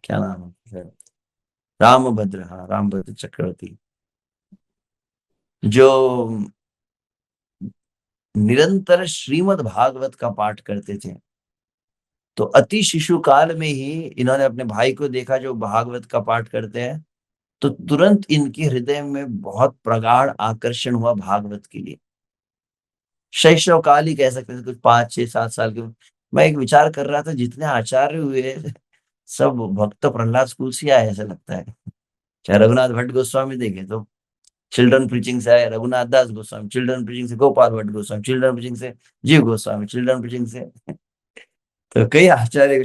क्या नाम है, रामभद्र, हाँ रामभद्र चक्रवर्ती, जो निरंतर श्रीमद् भागवत का पाठ करते थे। तो अति शिशु काल में ही इन्होंने अपने भाई को देखा जो भागवत का पाठ करते हैं, तो तुरंत इनके हृदय में बहुत प्रगाढ़ आकर्षण हुआ भागवत के लिए। शैशव काल ही कह सकते थे, कुछ 5, 6, 7 साल के। मैं एक विचार कर रहा था, जितने आचार्य हुए सब भक्त प्रहलाद स्कूल से आए ऐसा लगता है। चाहे रघुनाथ भट्ट गोस्वामी देखे तो चिल्ड्रन प्रीचिंग से आए, रघुनाथ दास गोस्वामी चिल्ड्रन प्रीचिंग से, गोपाल भट्ट गोस्वामी चिल्ड्रन प्रीचिंग से, जीव गोस्वामी चिल्ड्रन प्रीचिंग से। तो कई आचार्य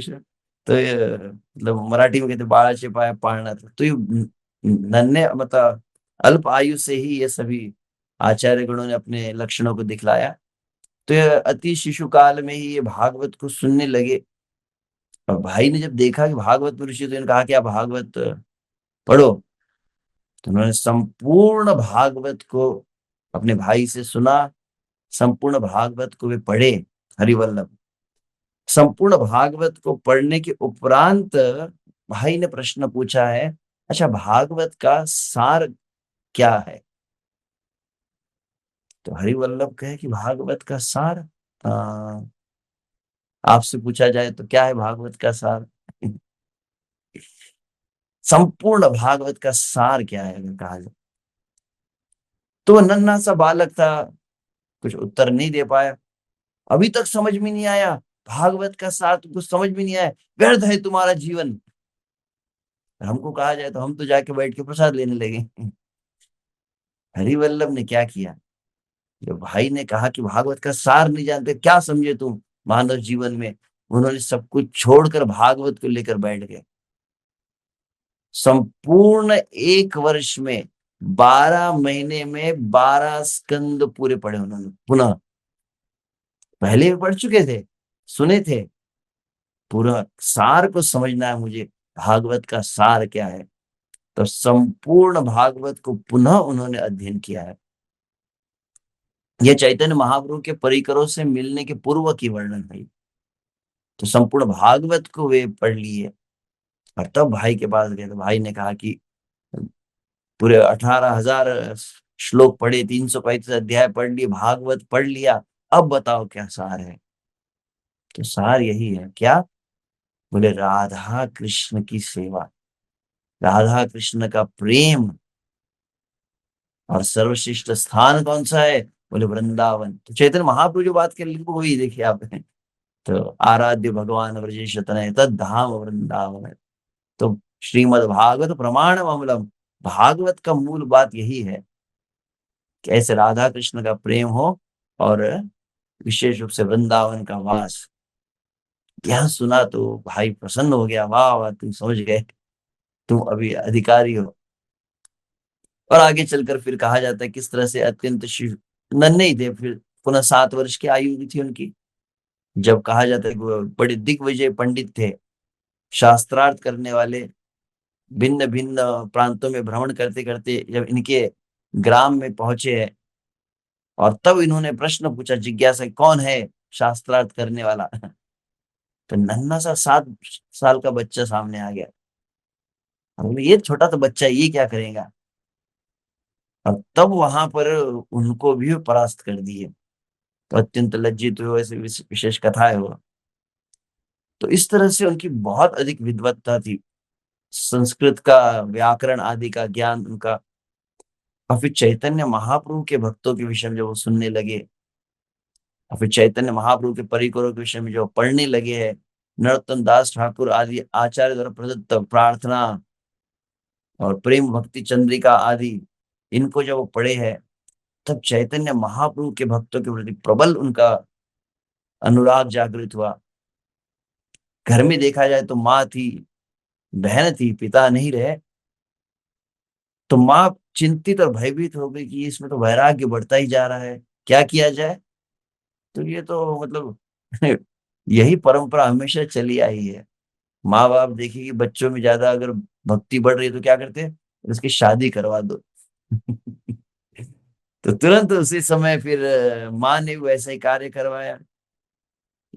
तो ये मतलब मराठी में कहते बाळाचे पाय पाळणा। तो ये नन्हे मतलब अल्प आयु से ही ये सभी आचार्य गणों ने अपने लक्षणों को दिखलाया। तो ये अति शिशु काल में ही ये भागवत को सुनने लगे। और भाई ने जब देखा कि भागवत में ऋषि, तो इन्होंने कहा कि आप भागवत पढ़ो। तो उन्होंने संपूर्ण भागवत को अपने भाई से सुना, संपूर्ण भागवत को वे पढ़े। हरिवल्लभ संपूर्ण भागवत को पढ़ने के उपरांत भाई ने प्रश्न पूछा है, अच्छा भागवत का सार क्या है? तो हरिवल्लभ कहे कि भागवत का सार, आपसे पूछा जाए तो क्या है भागवत का सार? संपूर्ण भागवत का सार क्या है अगर कहा जाए, तो वह नन्हा सा बालक था, कुछ उत्तर नहीं दे पाया। अभी तक समझ में नहीं आया भागवत का सार, तुमको समझ में नहीं आया, व्यर्थ है तुम्हारा जीवन। हमको कहा जाए तो हम तो जाके बैठ के प्रसाद लेने लगे। हरिवल्लभ ने क्या किया, जब भाई ने कहा कि भागवत का सार नहीं जानते, क्या समझे तुम मानव जीवन में, उन्होंने सब कुछ छोड़कर भागवत को लेकर बैठ गए। संपूर्ण 1 वर्ष में 12 महीने में 12 स्कंद पूरे पढ़े उन्होंने। पुनः पहले भी पढ़ चुके थे, सुने थे, पूरा सार को समझना है मुझे, भागवत का सार क्या है। तो संपूर्ण भागवत को पुनः उन्होंने अध्ययन किया है। यह चैतन्य महाप्रभु के परिकरों से मिलने के पूर्व की वर्णन है। तो संपूर्ण भागवत को वे पढ़ लिए और तब भाई के पास गए। तो भाई ने कहा कि पूरे 18,000 श्लोक पढ़े, 335 अध्याय पढ़ लिए, भागवत पढ़ लिया, अब बताओ क्या सार है? तो सार यही है, क्या? बोले राधा कृष्ण की सेवा, राधा कृष्ण का प्रेम। और सर्वश्रेष्ठ स्थान कौन सा है? बोले वृंदावन। तो चैतन्य महाप्रभु जो बात कर रहे वो वही देखिए आप। तो आराध्य भगवान व्रजेश तनय तद धाम वृंदावन। तो श्रीमद् भागवत प्रमाण अमलम, भागवत का मूल बात यही है कि ऐसे राधा कृष्ण का प्रेम हो और विशेष रूप से वृंदावन का वास। यह सुना तो भाई प्रसन्न हो गया, वाह वाह तुम समझ गए, तुम अभी अधिकारी हो। और आगे चलकर फिर कहा जाता है किस तरह से अत्यंत शिव नन्हे ही थे, फिर पुनः 7 वर्ष की आयु भी थी उनकी, जब कहा जाता है कि वो बड़े दिग्विजय पंडित थे, शास्त्रार्थ करने वाले, भिन्न भिन्न प्रांतों में भ्रमण करते करते जब इनके ग्राम में पहुंचे हैं, और तब इन्होंने प्रश्न पूछा, जिज्ञासा कौन है शास्त्रार्थ करने वाला। तो नन्हा सा 7 साल का बच्चा सामने आ गया। हम बोले ये छोटा तो बच्चा, ये क्या करेगा? और तब वहां पर उनको भी परास्त कर दिए। तो अत्यंत लज्जित हुए, ऐसे विशेष कथा है वो। तो इस तरह से उनकी बहुत अधिक विद्वत्ता थी, संस्कृत का व्याकरण आदि का ज्ञान उनका। और फिर चैतन्य महाप्रभु के भक्तों के विषय में जब वो सुनने लगे, और फिर चैतन्य महाप्रभु के परिकरों के विषय में जो पढ़ने लगे हैं, नरोत्तम दास ठाकुर आदि आचार्य द्वारा प्रदत्त प्रार्थना और प्रेम भक्ति चंद्रिका आदि, इनको जब वो पढ़े हैं, तब चैतन्य महाप्रभु के भक्तों के प्रति प्रबल उनका अनुराग जागृत हुआ। घर में देखा जाए तो माँ थी, बहन थी, पिता नहीं रहे। तो माँ चिंतित और भयभीत हो गई कि इसमें तो वैराग्य बढ़ता ही जा रहा है, क्या किया जाए? तो ये तो मतलब यही परंपरा हमेशा चली आई है। माँ बाप देखिए कि बच्चों में ज्यादा अगर भक्ति बढ़ रही है तो क्या करते हैं, उसकी शादी करवा दो। तो तुरंत उसी समय फिर माँ ने वैसा ही कार्य करवाया।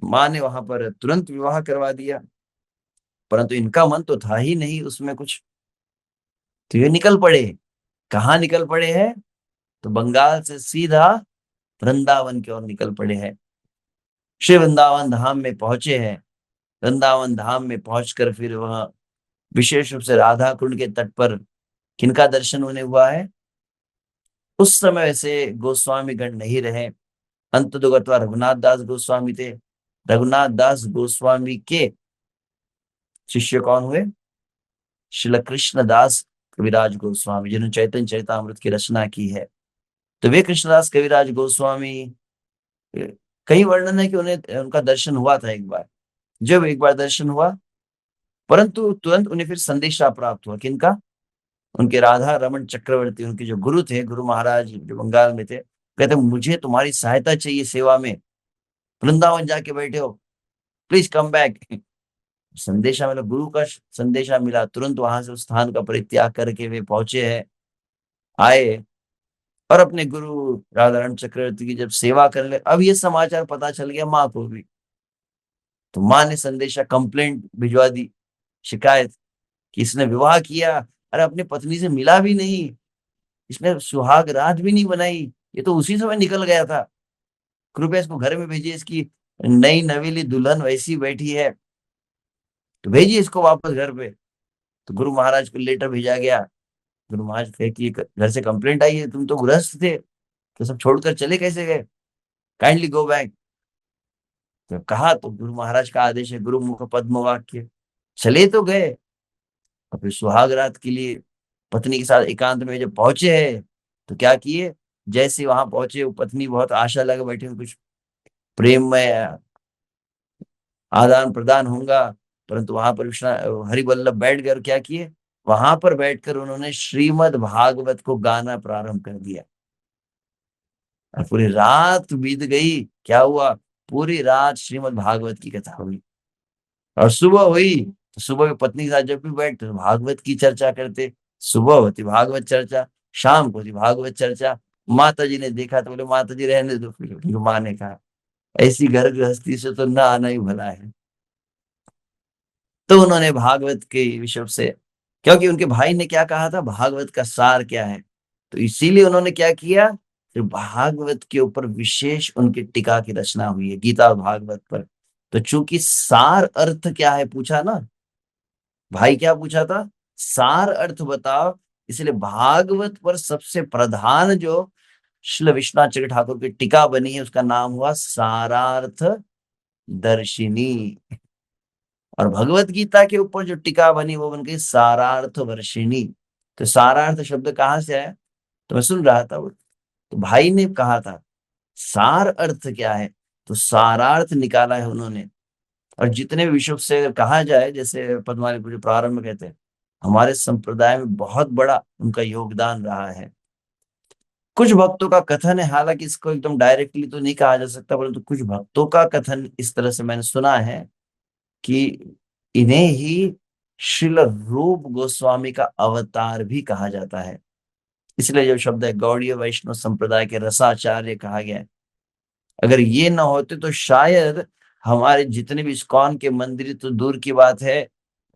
माँ ने वहां पर तुरंत विवाह करवा दिया, परंतु इनका मन तो था ही नहीं उसमें कुछ। तो ये निकल पड़े। कहाँ निकल पड़े हैं? तो बंगाल से सीधा वृंदावन की ओर निकल पड़े हैं। श्री वृंदावन धाम में पहुंचे हैं। वृंदावन धाम में पहुंचकर फिर वह विशेष रूप से राधा कुंड के तट पर किनका दर्शन उन्हें हुआ है? उस समय से गोस्वामी गण नहीं रहे। अंततोगत्वा रघुनाथ दास गोस्वामी थे। रघुनाथ दास गोस्वामी के शिष्य कौन हुए? श्रील कृष्णदास कविराज गोस्वामी, जिन्होंने चैतन्य चरितामृत की रचना की है। तो वे कृष्णदास कविराज गोस्वामी, कई वर्णन है कि उन्हें उनका दर्शन हुआ था एक बार। जब एक बार दर्शन हुआ, परंतु तुरंत उन्हें फिर संदेशा प्राप्त हुआ। किनका? उनके राधा रमन चक्रवर्ती, उनके जो गुरु थे, गुरु महाराज जो बंगाल में थे, कहते मुझे तुम्हारी सहायता चाहिए सेवा में, वृंदावन जाके बैठे हो, प्लीज कम बैक। संदेशा मतलब गुरु का संदेशा मिला, तुरंत वहां से उस स्थान का परित्याग करके वे पहुंचे हैं, आए और अपने गुरु राधाराम चक्रवर्ती की जब सेवा करने लगे। अब ये समाचार पता चल गया माँ को भी, तो माँ ने संदेशा कंप्लेंट भिजवा दी, शिकायत कि इसने विवाह किया, अरे अपनी पत्नी से मिला भी नहीं, इसने सुहाग रात भी नहीं बनाई, ये तो उसी समय निकल गया था, कृपया इसको घर में भेजिए, इसकी नई नवेली दुल्हन वैसी बैठी है, तो भेजिए इसको वापस घर पे। तो गुरु महाराज को लेटर भेजा गया। गुरु महाराज कहे कि घर से कंप्लेंट आई है, तुम तो गृहस्थ थे, तो सब छोड़कर चले कैसे गए, काइंडली गो बैक। तो कहा, तो गुरु महाराज का आदेश है, गुरु मुख पद्म वाक्य, चले तो गए। और फिर सुहाग रात के लिए पत्नी के साथ एकांत में जब पहुंचे हैं, तो क्या किए, जैसे वहां पहुंचे, वो पत्नी बहुत आशा लगे बैठे, कुछ प्रेम में आदान प्रदान होगा, परंतु वहां पर हरिवल्लभ बैठ गए और क्या किए, वहां पर बैठकर उन्होंने श्रीमद् भागवत को गाना प्रारंभ कर दिया। और पूरी रात बीत गई, क्या हुआ, पूरी रात श्रीमद् भागवत की कथा हुई। और सुबह हुई तो सुबह में पत्नी के साथ जब भी बैठते तो भागवत की चर्चा करते, सुबह होती भागवत चर्चा, शाम को होती भागवत चर्चा। माता जी ने देखा तो बोले माता जी रहने दो, फिर उनकी माँ ने कहा ऐसी घर गृहस्थी से तो ना आना ही भला है। तो उन्होंने भागवत के विषय से, क्योंकि उनके भाई ने क्या कहा था, भागवत का सार क्या है, तो इसीलिए उन्होंने क्या किया, फिर भागवत के ऊपर विशेष उनकी टीका की रचना हुई है, गीता और भागवत पर। तो चूंकि सार अर्थ क्या है पूछा ना, भाई क्या पूछा था, सार अर्थ बताओ, इसलिए भागवत पर सबसे प्रधान जो श्रील विश्वनाथ चक्रवर्ती ठाकुर की टीका बनी है, उसका नाम हुआ सारार्थ दर्शिनी। और भगवत गीता के ऊपर जो टीका बनी वो बन गई सारार्थ वर्षिणी। तो सारार्थ शब्द कहाँ से आया, तो मैं सुन रहा था वो, तो भाई ने कहा था सार अर्थ क्या है, तो सारार्थ निकाला है उन्होंने। और जितने भी विश्व से कहा जाए, जैसे पद्माली पूज्य प्रारंभ में कहते हैं, हमारे संप्रदाय में बहुत बड़ा उनका योगदान रहा है। कुछ भक्तों का कथन है, हालांकि इसको एकदम डायरेक्टली तो नहीं कहा जा सकता, परंतु कुछ भक्तों का कथन इस तरह से मैंने सुना है कि इन्हें ही श्रील रूप गोस्वामी का अवतार भी कहा जाता है। इसलिए जो शब्द है गौड़ीय वैष्णव संप्रदाय के रसाचार्य कहा गया है। अगर ये ना होते तो शायद हमारे जितने भी इस्कॉन के मंदिर तो दूर की बात है,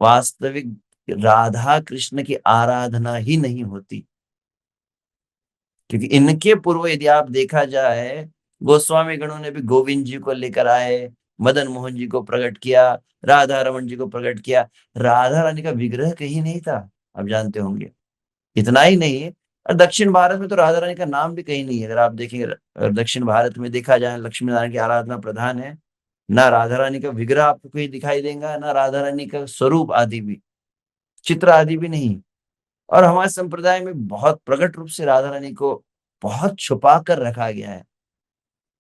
वास्तविक राधा कृष्ण की आराधना ही नहीं होती। क्योंकि इनके पूर्व यदि आप देखा जाए, गोस्वामी गणों ने भी गोविंद जी को लेकर आए, मदन मोहन जी को प्रकट किया, राधा रमन जी को प्रकट किया, राधा रानी का विग्रह कहीं नहीं था, आप जानते होंगे। इतना ही नहीं है, और दक्षिण भारत में तो राधा रानी का नाम भी कहीं नहीं है। अगर आप देखेंगे दक्षिण भारत में देखा जाए, लक्ष्मी नारायण की आराधना प्रधान है, ना राधा रानी का विग्रह आपको कहीं दिखाई देगा, ना राधा रानी का स्वरूप आदि भी, चित्र आदि भी नहीं। और हमारे संप्रदाय में बहुत प्रकट रूप से राधा रानी को बहुत छुपा कर रखा गया है।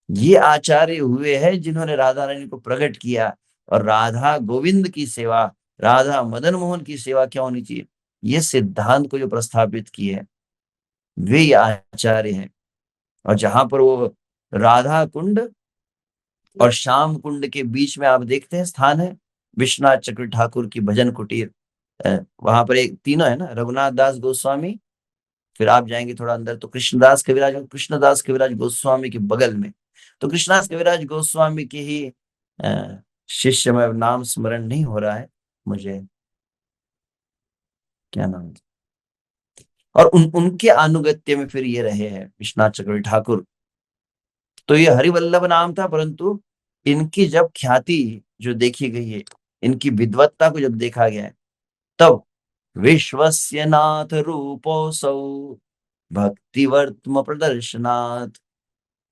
ये आचार्य हुए हैं जिन्होंने राधा रानी को प्रकट किया, और राधा गोविंद की सेवा, राधा मदन मोहन की सेवा क्या होनी चाहिए, ये सिद्धांत को जो प्रस्थापित किए हैं वे ये आचार्य हैं। और जहां पर वो राधा कुंड और श्याम कुंड के बीच में आप देखते हैं स्थान है, विश्वनाथ चक्रवर्ती ठाकुर की भजन कुटीर। वहां पर एक तीनों है ना, रघुनाथ दास गोस्वामी, फिर आप जाएंगे थोड़ा अंदर तो कृष्णदास कविराज गोस्वामी के बगल में, तो कृष्णदास कविराज गोस्वामी के ही शिष्य, में नाम स्मरण नहीं हो रहा है मुझे, क्या नाम है? और उनके अनुगत्य में फिर ये रहे हैं विश्वनाथ चक्रवर्ती ठाकुर। तो ये हरिवल्लभ नाम था, परंतु इनकी जब ख्याति जो देखी गई है, इनकी विद्वत्ता को जब देखा गया है, तब विश्वस्य नाथ रूपोऽसौ भक्तिवर्त्म प्रदर्शनात्,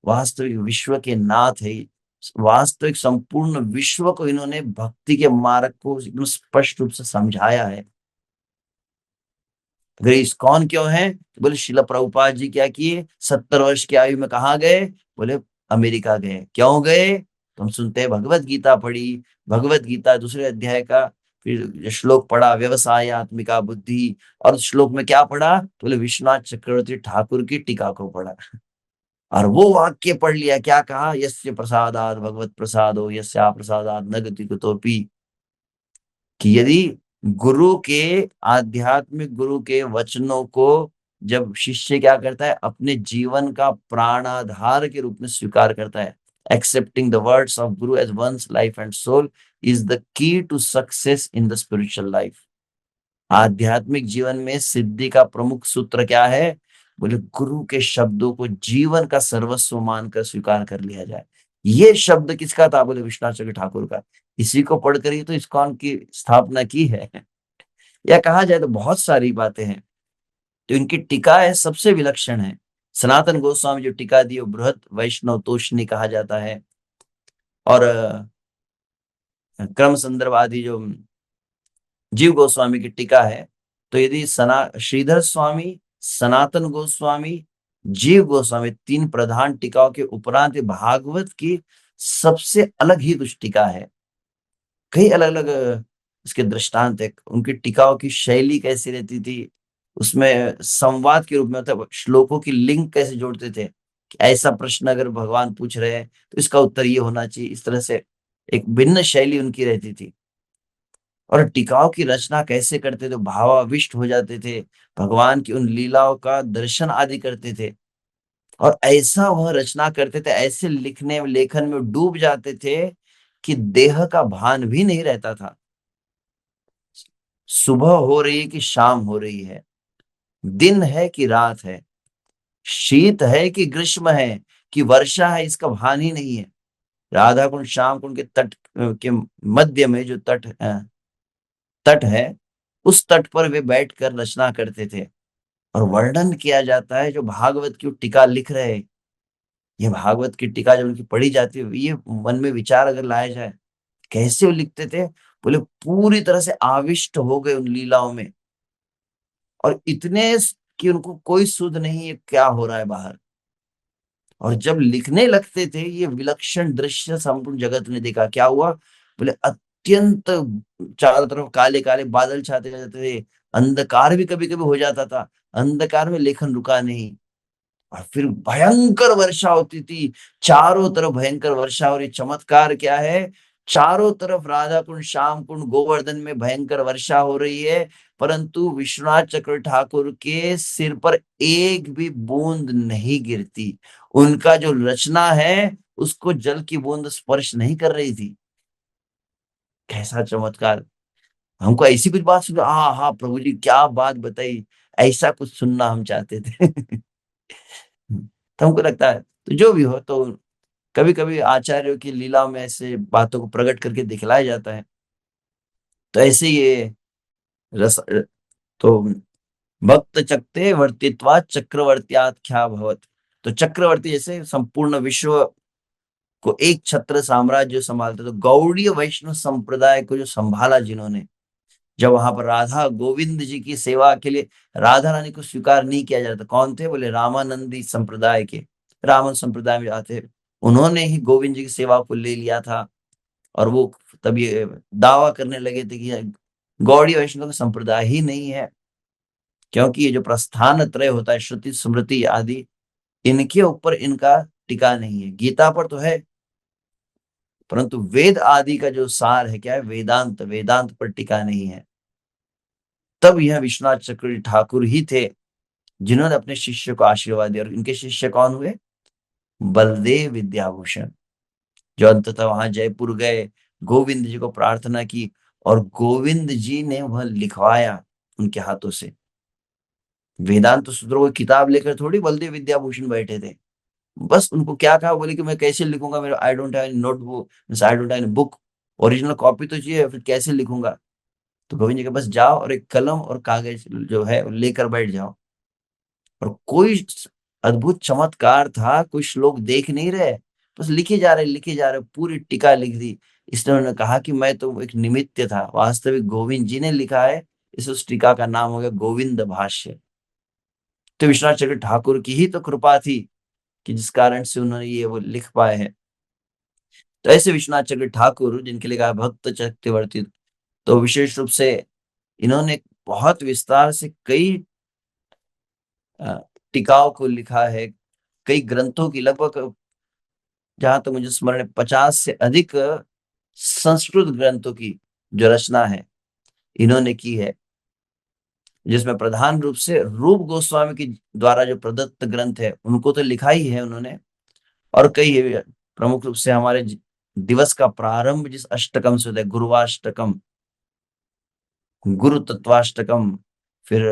वास्तविक विश्व के नाथ है, वास्तविक संपूर्ण विश्व को इन्होंने भक्ति के मार्ग को एकदम स्पष्ट रूप से समझाया है। अगर इस्कॉन क्यों है? बोले शिला प्रभुपाद जी क्या किए, 70 वर्ष की आयु में कहाँ गए? बोले अमेरिका गए। क्यों गए? तो हम सुनते हैं भगवत गीता पढ़ी, भगवत गीता दूसरे अध्याय का फिर श्लोक पढ़ा, व्यवसाय आत्मिका बुद्धि, और उस श्लोक में क्या पढ़ा? तो बोले विश्वनाथ चक्रवर्ती ठाकुर की टीका को पढ़ा, और वो वाक्य पढ़ लिया। क्या कहा? यस्य प्रसादात भगवत प्रसादो यस्या प्रसादात न गति कुतोपि, कि यदि गुरु के, आध्यात्मिक गुरु के वचनों को जब शिष्य क्या करता है, अपने जीवन का प्राणाधार के रूप में स्वीकार करता है, accepting the words of guru as one's life and soul is the key to success in the spiritual life. आध्यात्मिक जीवन में सिद्धि का प्रमुख सूत्र क्या है? बोले गुरु के शब्दों को जीवन का सर्वस्व मानकर स्वीकार कर लिया जाए। ये शब्द किसका था? बोले विश्वनाथ चक्रवर्ती ठाकुर का। इसी को पढ़कर ही तो इस्कॉन की स्थापना की है। या कहा जाए तो बहुत सारी बातें हैं। तो इनकी टीका है सबसे विलक्षण है। सनातन गोस्वामी जो टीका दी वो बृहत वैष्णव तोषणी कहा जाता है। और क्रम संदर्भ आदि जो जीव गोस्वामी की टीका है, तो यदि श्रीधर स्वामी, सनातन गोस्वामी, जीव गोस्वामी, 3 प्रधान टीकाओं के उपरांत भागवत की सबसे अलग ही कुछ टीका है। कई अलग अलग इसके दृष्टांत है। उनकी टीकाओं की शैली कैसी रहती थी, उसमें संवाद के रूप में, मतलब श्लोकों की लिंक कैसे जोड़ते थे कि ऐसा प्रश्न अगर भगवान पूछ रहे हैं तो इसका उत्तर ये होना चाहिए। इस तरह से एक भिन्न शैली उनकी रहती थी। और टीकाओं की रचना कैसे करते थे, भावाविष्ट हो जाते थे, भगवान की उन लीलाओं का दर्शन आदि करते थे, और ऐसा वह रचना करते थे, ऐसे लिखने लेखन में डूब जाते थे कि देह का भान भी नहीं रहता था। सुबह हो रही है कि शाम हो रही है, दिन है कि रात है, शीत है कि ग्रीष्म है कि वर्षा है, इसका भान ही नहीं है। राधा कुंड, श्याम कुंड के तट के मध्य में जो तट है, उस तट पर वे बैठकर रचना करते थे। और वर्णन किया जाता है, जो भागवत की टीका लिख रहे हैं, ये भागवत की टीका जब उनकी पढ़ी जाती है, ये मन में विचार अगर लाया जाए, कैसे वो लिखते थे? बोले पूरी तरह से आविष्ट हो गए उन लीलाओं में, और इतने कि उनको कोई सुध नहीं है क्या हो रहा है बाहर। और जब लिखने लगते थे, ये विलक्षण दृश्य संपूर्ण जगत ने देखा। क्या हुआ? बोले अत्यंत चारों तरफ काले काले बादल छाते जाते थे, अंधकार भी कभी कभी हो जाता था, अंधकार में लेखन रुका नहीं, और फिर भयंकर वर्षा होती थी, चारों तरफ भयंकर वर्षा। और ये चमत्कार क्या है? चारों तरफ राधा कुंड, श्याम कुंड, गोवर्धन में भयंकर वर्षा हो रही है, परंतु विश्वनाथ चक्र ठाकुर के सिर पर एक भी बूंद नहीं गिरती। उनका जो रचना है, उसको जल की बूंद स्पर्श नहीं कर रही थी। कैसा चमत्कार! हमको ऐसी कुछ बात सुन, हाँ हाँ प्रभु जी क्या बात बताई, ऐसा कुछ सुनना हम चाहते थे। तो हमको लगता है, तो जो भी हो, तो कभी कभी आचार्यों की लीला में ऐसे बातों को प्रकट करके दिखलाया जाता है। तो ऐसे ये रस, तो भक्त चक्ते वर्तित्वा चक्रवर्त्याख्या भवत। तो चक्रवर्ती जैसे संपूर्ण विश्व को एक छत्र साम्राज्य संभालते, तो गौड़ीय वैष्णव संप्रदाय को जो संभाला जिन्होंने, जब वहां पर राधा गोविंद जी की सेवा के लिए राधा रानी को स्वीकार नहीं किया जाता, कौन थे? बोले रामानंदी संप्रदाय के, रामन संप्रदाय में आते, उन्होंने ही गोविंद जी की सेवा को ले लिया था। और वो तब ये दावा करने लगे थे कि गौड़ी वैष्णव का संप्रदाय ही नहीं है, क्योंकि ये जो प्रस्थान त्रय होता है, श्रुति स्मृति आदि, इनके ऊपर इनका टिका नहीं है। गीता पर तो है, परंतु वेद आदि का जो सार है, क्या है? वेदांत, वेदांत पर टिका नहीं है। तब यह विश्वनाथ चक्रवर्ती ठाकुर ही थे जिन्होंने अपने शिष्य को आशीर्वाद दिया। और इनके शिष्य कौन हुए? बलदेव विद्याभूषण, जो अंततः वहां जयपुर गए, गोविंद जी को प्रार्थना की, और गोविंद जी ने वह लिखवाया उनके हाथों से। वेदांत सूत्रों की किताब लेकर थोड़ी बलदेव विद्याभूषण बैठे थे, बस उनको क्या कहा, बोले कि मैं कैसे लिखूंगा, मेरा I don't have any notebook, I don't have any book, original copy तो चाहिए, फिर कैसे लिखूंगा? तो गोविंद जी के पास जाओ और एक कलम और कागज जो है वो लेकर बैठ जाओ। और कोई अद्भुत चमत्कार था, कोई श्लोक देख नहीं रहे, बस लिखे जा रहे, पूरी टीका लिख दी। इसने उन्होंने कहा कि मैं तो एक निमित्त था, वास्तविक गोविंद जी ने लिखा है। इस उस टीका का नाम हो गया गोविंद भाष्य। तो विश्वनाथ चक्र ठाकुर की ही तो कृपा थी कि जिस कारण से उन्होंने ये वो लिख पाए हैं। तो ऐसे विश्वनाथ चक्र ठाकुर जिनके लिए कहा भक्त चक्रवर्ती, तो विशेष रूप से इन्होंने बहुत विस्तार से कई अ, टीकाओं को लिखा है, कई ग्रंथों की लगभग, जहां तक मुझे स्मरण है, 50 से अधिक संस्कृत ग्रंथों की जो रचना है इन्होंने की है, जिसमें प्रधान रूप से रूप गोस्वामी के द्वारा जो प्रदत्त ग्रंथ है उनको तो लिखा ही है उन्होंने। और कई प्रमुख रूप से हमारे दिवस का प्रारंभ जिस अष्टकम से होता है, गुरुवाष्टकम, गुरु तत्वाष्टकम, फिर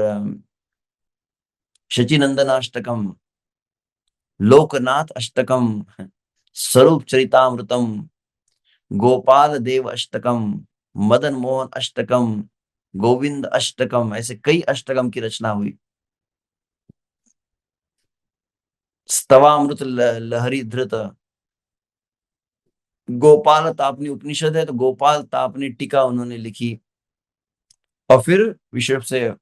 शचीनंदनाष्टकम, लोकनाथ अष्टकम, स्वरूप चरितामृतम, गोपाल देव अष्टकम, मदन मोहन अष्टकम, गोविंद अष्टकम, ऐसे कई अष्टकम की रचना हुई। स्तवामृत लहरी धृत, गोपाल तापनी उपनिषद है तो गोपाल तापनी टीका उन्होंने लिखी। और फिर विश्व से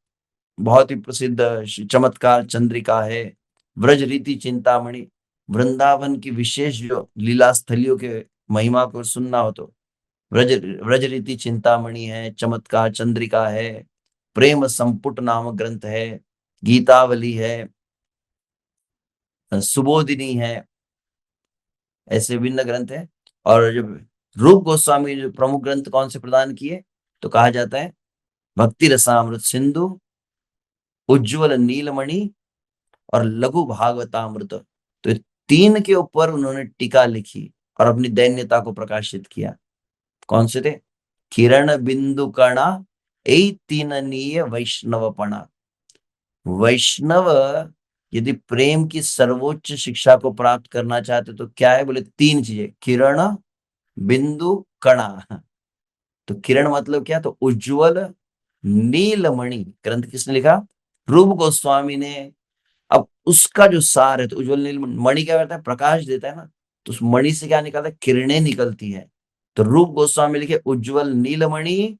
बहुत ही प्रसिद्ध चमत्कार चंद्रिका है, व्रज रीति चिंतामणि, वृंदावन की विशेष जो लीला स्थलियों के महिमा को सुनना हो तो व्रज व्रज रीति चिंतामणि है, चमत्कार चंद्रिका है, प्रेम संपुट नामक ग्रंथ है, गीतावली है, सुबोधिनी है, ऐसे विभिन्न ग्रंथ है। और जो रूप गोस्वामी जो प्रमुख ग्रंथ कौन से प्रदान किए, तो कहा जाता है भक्ति रसामृत सिंधु, उज्ज्वल नीलमणि और लघु भागवतामृत। तो ये तीन के ऊपर उन्होंने टीका लिखी और अपनी दैन्यता को प्रकाशित किया। कौन से थे? किरण बिंदु कणा ए तीननीय वैष्णवपणा। वैष्णव यदि प्रेम की सर्वोच्च शिक्षा को प्राप्त करना चाहते तो क्या है? बोले तीन चीजें, किरण, बिंदु, कणा। तो किरण मतलब क्या? तो उज्ज्वल नीलमणि ग्रंथ किसने लिखा? रूप गोस्वामी ने। अब उसका जो सार है, तो उज्ज्वल नीलमणि, मणि क्या करता है? प्रकाश देता है ना। तो उस मणि से क्या निकलता है? किरणें निकलती है। तो रूप गोस्वामी लिखे उज्ज्वल नीलमणि,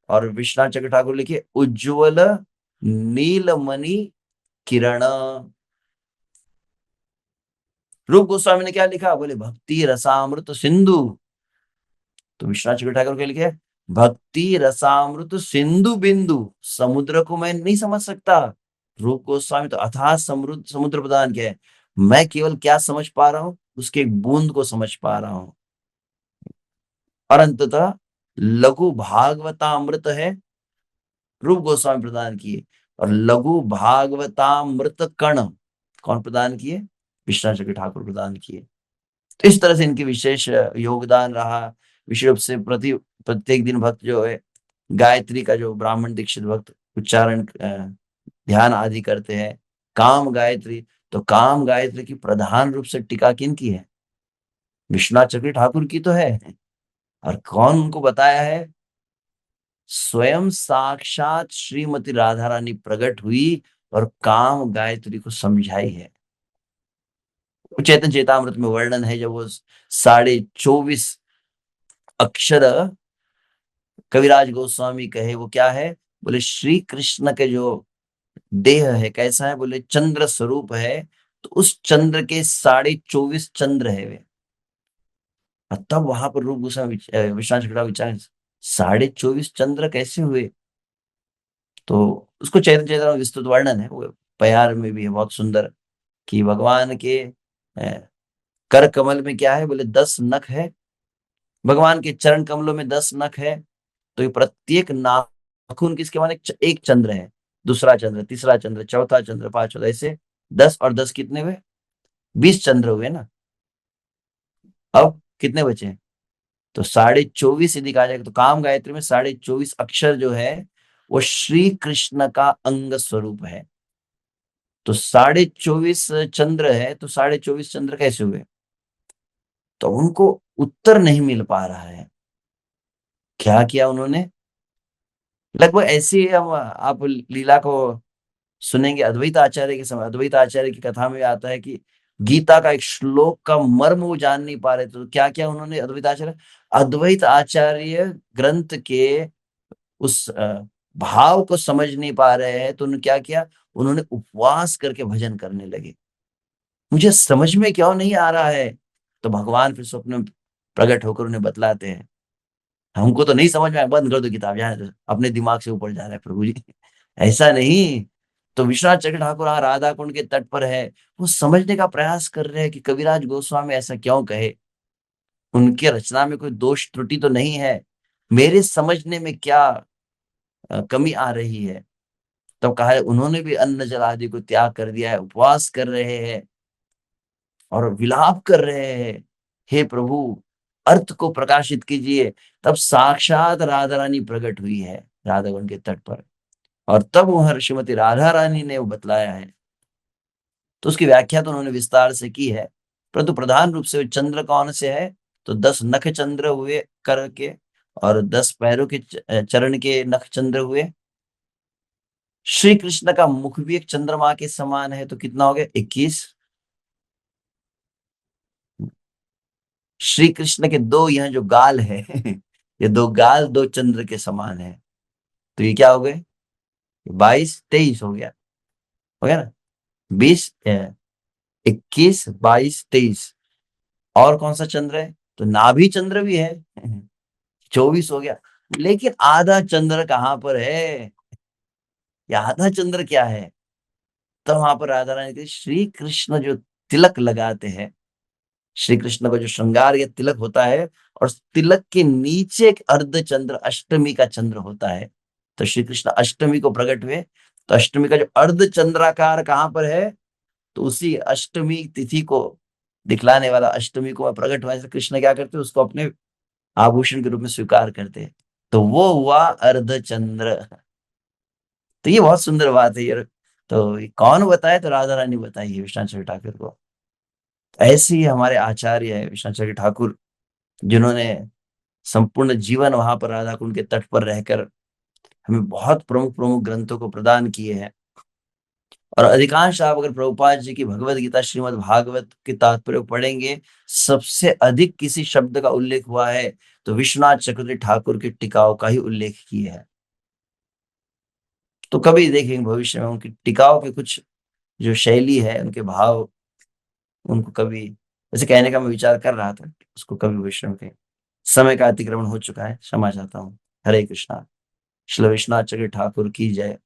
और विश्वनाथ चक्र ठाकुर लिखे उज्ज्वल नीलमणि किरण। रूप गोस्वामी ने क्या लिखा? बोले भक्ति रसामृत सिंधु। तो विश्वनाथ चक्र ठाकुर क्या लिखे? भक्ति रसामृत सिंधु बिंदु। समुद्र को मैं नहीं समझ सकता, रूप गोस्वामी तो अथाह समुद्र समुद्र प्रदान किया है। मैं केवल क्या समझ पा रहा हूं? उसके एक बूंद को समझ पा रहा हूं। और अंततः लघु भागवतामृत है, रूप गोस्वामी प्रदान किए। और लघु भागवतामृत कण कौन प्रदान किए? विश्वनाथ चक्र ठाकुर प्रदान किए। तो इस तरह से इनकी विशेष योगदान रहा। विशेष रूप से प्रत्येक दिन भक्त जो है गायत्री का, जो ब्राह्मण दीक्षित भक्त उच्चारण ध्यान आदि करते हैं, काम गायत्री। तो काम गायत्री की प्रधान रूप से टीका किन की है? विश्वनाथ चक्र ठाकुर की तो है। और कौन उनको बताया है? स्वयं साक्षात श्रीमती राधा रानी प्रकट हुई और काम गायत्री को समझाई है। चैतन्य चेतामृत में वर्णन है, जब वो 24.5 अक्षर कविराज गोस्वामी कहे, वो क्या है? बोले श्री कृष्ण के जो देह है कैसा है? बोले चंद्र स्वरूप है। तो उस चंद्र के 24.5 चंद्र है वे। और तब वहां पर रूप गोस्वामी विश्वास खड़ा विचार, 24.5 चंद्र कैसे हुए? तो उसको चैतन्य चेतामृत में विस्तृत वर्णन है, वो प्यार में भी है बहुत सुंदर, कि भगवान के कर कमल में क्या है? बोले 10 नख है। भगवान के चरण कमलों में 10 नख है। तो ये प्रत्येक नाखून किसके माने? एक चंद्र है, दूसरा चंद्र, तीसरा चंद्र, चौथा चंद्र, पांचवा, ऐसे 10 और 10 कितने हुए? 20 चंद्र हुए ना। अब कितने बचे? तो 24.5 यदि कहा जाएगा, तो काम गायत्री में 24.5 अक्षर जो है वो श्री कृष्ण का अंग स्वरूप है। तो 24.5 चंद्र है, तो 24.5 चंद्र कैसे हुए? तो उनको उत्तर नहीं मिल पा रहा है। क्या किया उन्होंने? लगभग ऐसे ही हम आप लीला को सुनेंगे अद्वैत आचार्य के समय। अद्वैत आचार्य की कथा में आता है कि गीता का एक श्लोक का मर्म वो जान नहीं पा रहे, तो क्या किया उन्होंने अद्वैत आचार्य? अद्वैत आचार्य ग्रंथ के उस भाव को समझ नहीं पा रहे हैं, तो उन्होंने क्या किया? उन्होंने उपवास करके भजन करने लगे। मुझे समझ में क्यों नहीं आ रहा है? तो भगवान फिर स्वप्न में प्रकट होकर उन्हें बतलाते हैं, हमको तो नहीं समझ में आया, बंद कर दो किताब, जाने दो, अपने दिमाग से ऊपर जा रहा है प्रभु जी। ऐसा नहीं। तो विश्वनाथ चक्र ठाकुर यहाँ राधा कुंड के तट पर है, वो समझने का प्रयास कर रहे हैं कि कविराज गोस्वामी ऐसा क्यों कहे, उनके रचना में कोई दोष त्रुटि तो नहीं है, मेरे समझने में क्या कमी आ रही है। तो कहा है उन्होंने भी अन्न जल आदि को त्याग कर दिया है, उपवास कर रहे हैं और विलाप कर रहे हैं, हे प्रभु अर्थ को प्रकाशित कीजिए। तब साक्षात राधा रानी प्रकट हुई है राधावन के तट पर, और तब वह श्रीमती राधा रानी ने वो बतलाया है। तो उसकी व्याख्या तो उन्होंने विस्तार से की है, परंतु प्रधान रूप से चंद्र कौन से है? तो 10 नख चंद्र हुए कर के, और 10 पैरों के चरण के नख चंद्र हुए। श्री कृष्ण का मुख भी एक चंद्रमा के समान है, तो कितना हो गया? 21। श्री कृष्ण के दो यह जो गाल है ये दो गाल दो चंद्र के समान है, तो ये क्या हो गए? 22 23 हो गया, हो गया ना? 20 21 22 23। और कौन सा चंद्र है? तो नाभि चंद्र भी है 24 हो गया। लेकिन आधा चंद्र कहां पर है? या आधा चंद्र क्या है? तो वहां पर राधा रानी के श्री कृष्ण जो तिलक लगाते हैं, श्री कृष्ण का जो श्रृंगार या तिलक होता है, और तिलक के नीचे एक अर्ध चंद्र अष्टमी का चंद्र होता है। तो श्री कृष्ण अष्टमी को प्रकट हुए, तो अष्टमी का जो अर्ध चंद्राकार कहां पर है? तो उसी अष्टमी तिथि को दिखलाने वाला अष्टमी को प्रकट हुआ, कृष्ण क्या करते हैं? उसको अपने आभूषण के रूप में स्वीकार करते हैं, तो वो हुआ अर्ध चंद्र। तो ये बहुत सुंदर बात है यार। तो ये कौन बताए? तो राधा रानी बताई है विश्वनाथ चक्रवर्ती ठाकुर को। ऐसे ही हमारे आचार्य है विश्वनाथ चक्रवर्ती ठाकुर, जिन्होंने संपूर्ण जीवन वहां पर राधा कुंड के तट पर रहकर हमें बहुत प्रमुख प्रमुख ग्रंथों को प्रदान किए हैं। और अधिकांश आप अगर प्रभुपाद जी की भगवत गीता श्रीमद् भागवत के तात्पर्य पढ़ेंगे, सबसे अधिक किसी शब्द का उल्लेख हुआ है तो विश्वनाथ चक्रवर्ती ठाकुर के टिकाव का ही उल्लेख किया है। तो कभी देखेंगे भविष्य में उनकी टिकाव के कुछ जो शैली है, उनके भाव, उनको कभी ऐसे कहने का मैं विचार कर रहा था, उसको कभी भविष्य में कहें। समय का अतिक्रमण हो चुका है, क्षमा चाहता हूँ। हरे कृष्णा। श्री विश्वनाथ चक्रवर्ती ठाकुर की जय।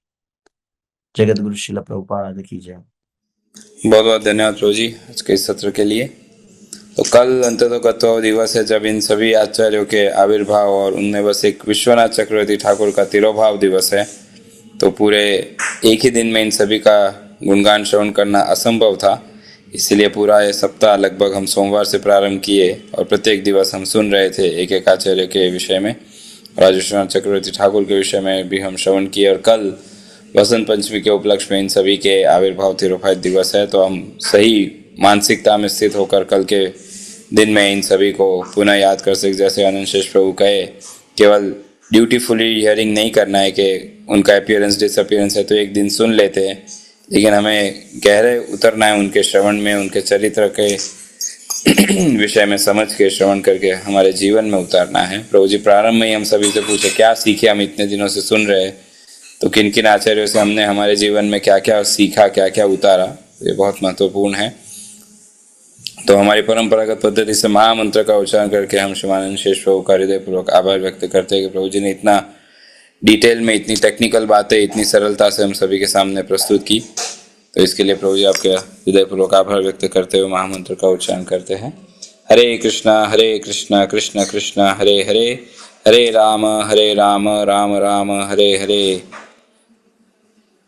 जगत गुरु श्रील प्रभुपाद की जय। बहुत बहुत धन्यवाद प्रभु जी आज के इस सत्र के लिए। तो कल अंततोगत्व दिवस है, जब इन सभी आचार्यों के आविर्भाव और उनमें बस एक विश्वनाथ चक्रवर्ती ठाकुर का तिरोभाव दिवस है। तो पूरे एक ही दिन में इन सभी का गुणगान श्रवण करना असंभव था, इसलिए पूरा ये सप्ताह लगभग हम सोमवार से प्रारंभ किए और प्रत्येक दिवस हम सुन रहे थे एक एक आचार्य के विषय में। राज विश्वनाथ चक्रवर्ती ठाकुर के विषय में भी हम श्रवण किए, और कल वसंत पंचमी के उपलक्ष्य में इन सभी के आविर्भाव तिरोभाव दिवस है। तो हम सही मानसिकता में स्थित होकर कल के दिन में इन सभी को पुनः याद कर सके। जैसे अनंत शेष प्रभु कहे, केवल ड्यूटीफुली हियरिंग नहीं करना है कि उनका अपीयरेंस डिसअपीयरेंस है तो एक दिन सुन लेते हैं, लेकिन हमें गहरे उतरना है उनके श्रवण में, उनके चरित्र के विषय में समझ के श्रवण करके हमारे जीवन में उतारना है। प्रभु जी प्रारंभ में ही हम सभी से पूछे क्या सीखे, हम इतने दिनों से सुन रहे हैं, तो किन किन आचार्यों से हमने हमारे जीवन में क्या क्या सीखा, क्या क्या उतारा, ये बहुत महत्वपूर्ण है। तो हमारी परंपरागत पद्धति से महामंत्र का उच्चारण करके हम शिवानंद शेष प्रभु का हृदयपूर्वक आभार व्यक्त करते हैं कि प्रभु जी ने इतना डिटेल में, इतनी टेक्निकल बातें इतनी सरलता से हम सभी के सामने प्रस्तुत की। तो इसके लिए प्रभु जी आपके हृदयपूर्वक आभार व्यक्त करते हुए महामंत्र का उच्चारण करते हैं। हरे कृष्णा कृष्ण कृष्ण हरे हरे, हरे राम राम राम हरे हरे।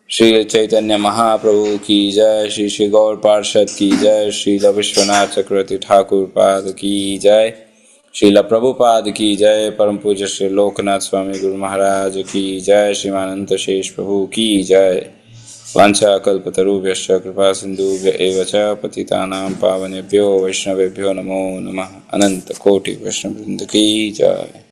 श्री चैतन्य महाप्रभु की जय, श्री श्री गौर पार्षद की जय, श्रील विश्वनाथ चक्रवर्ती ठाकुर पाद की जय, श्रील प्रभुपाद की जय, परम पूज्य श्री लोकनाथ स्वामी गुरु महाराज की जय, श्रीमानंत शेष प्रभु की जय। वांछा कल्पतरुभ्यश्च कृपा सिंधुभ्य एव च पतितानां पावनेभ्यो वैष्णवेभ्यो नमो नमः। अनंत कोटि वैष्णववृंद की जय।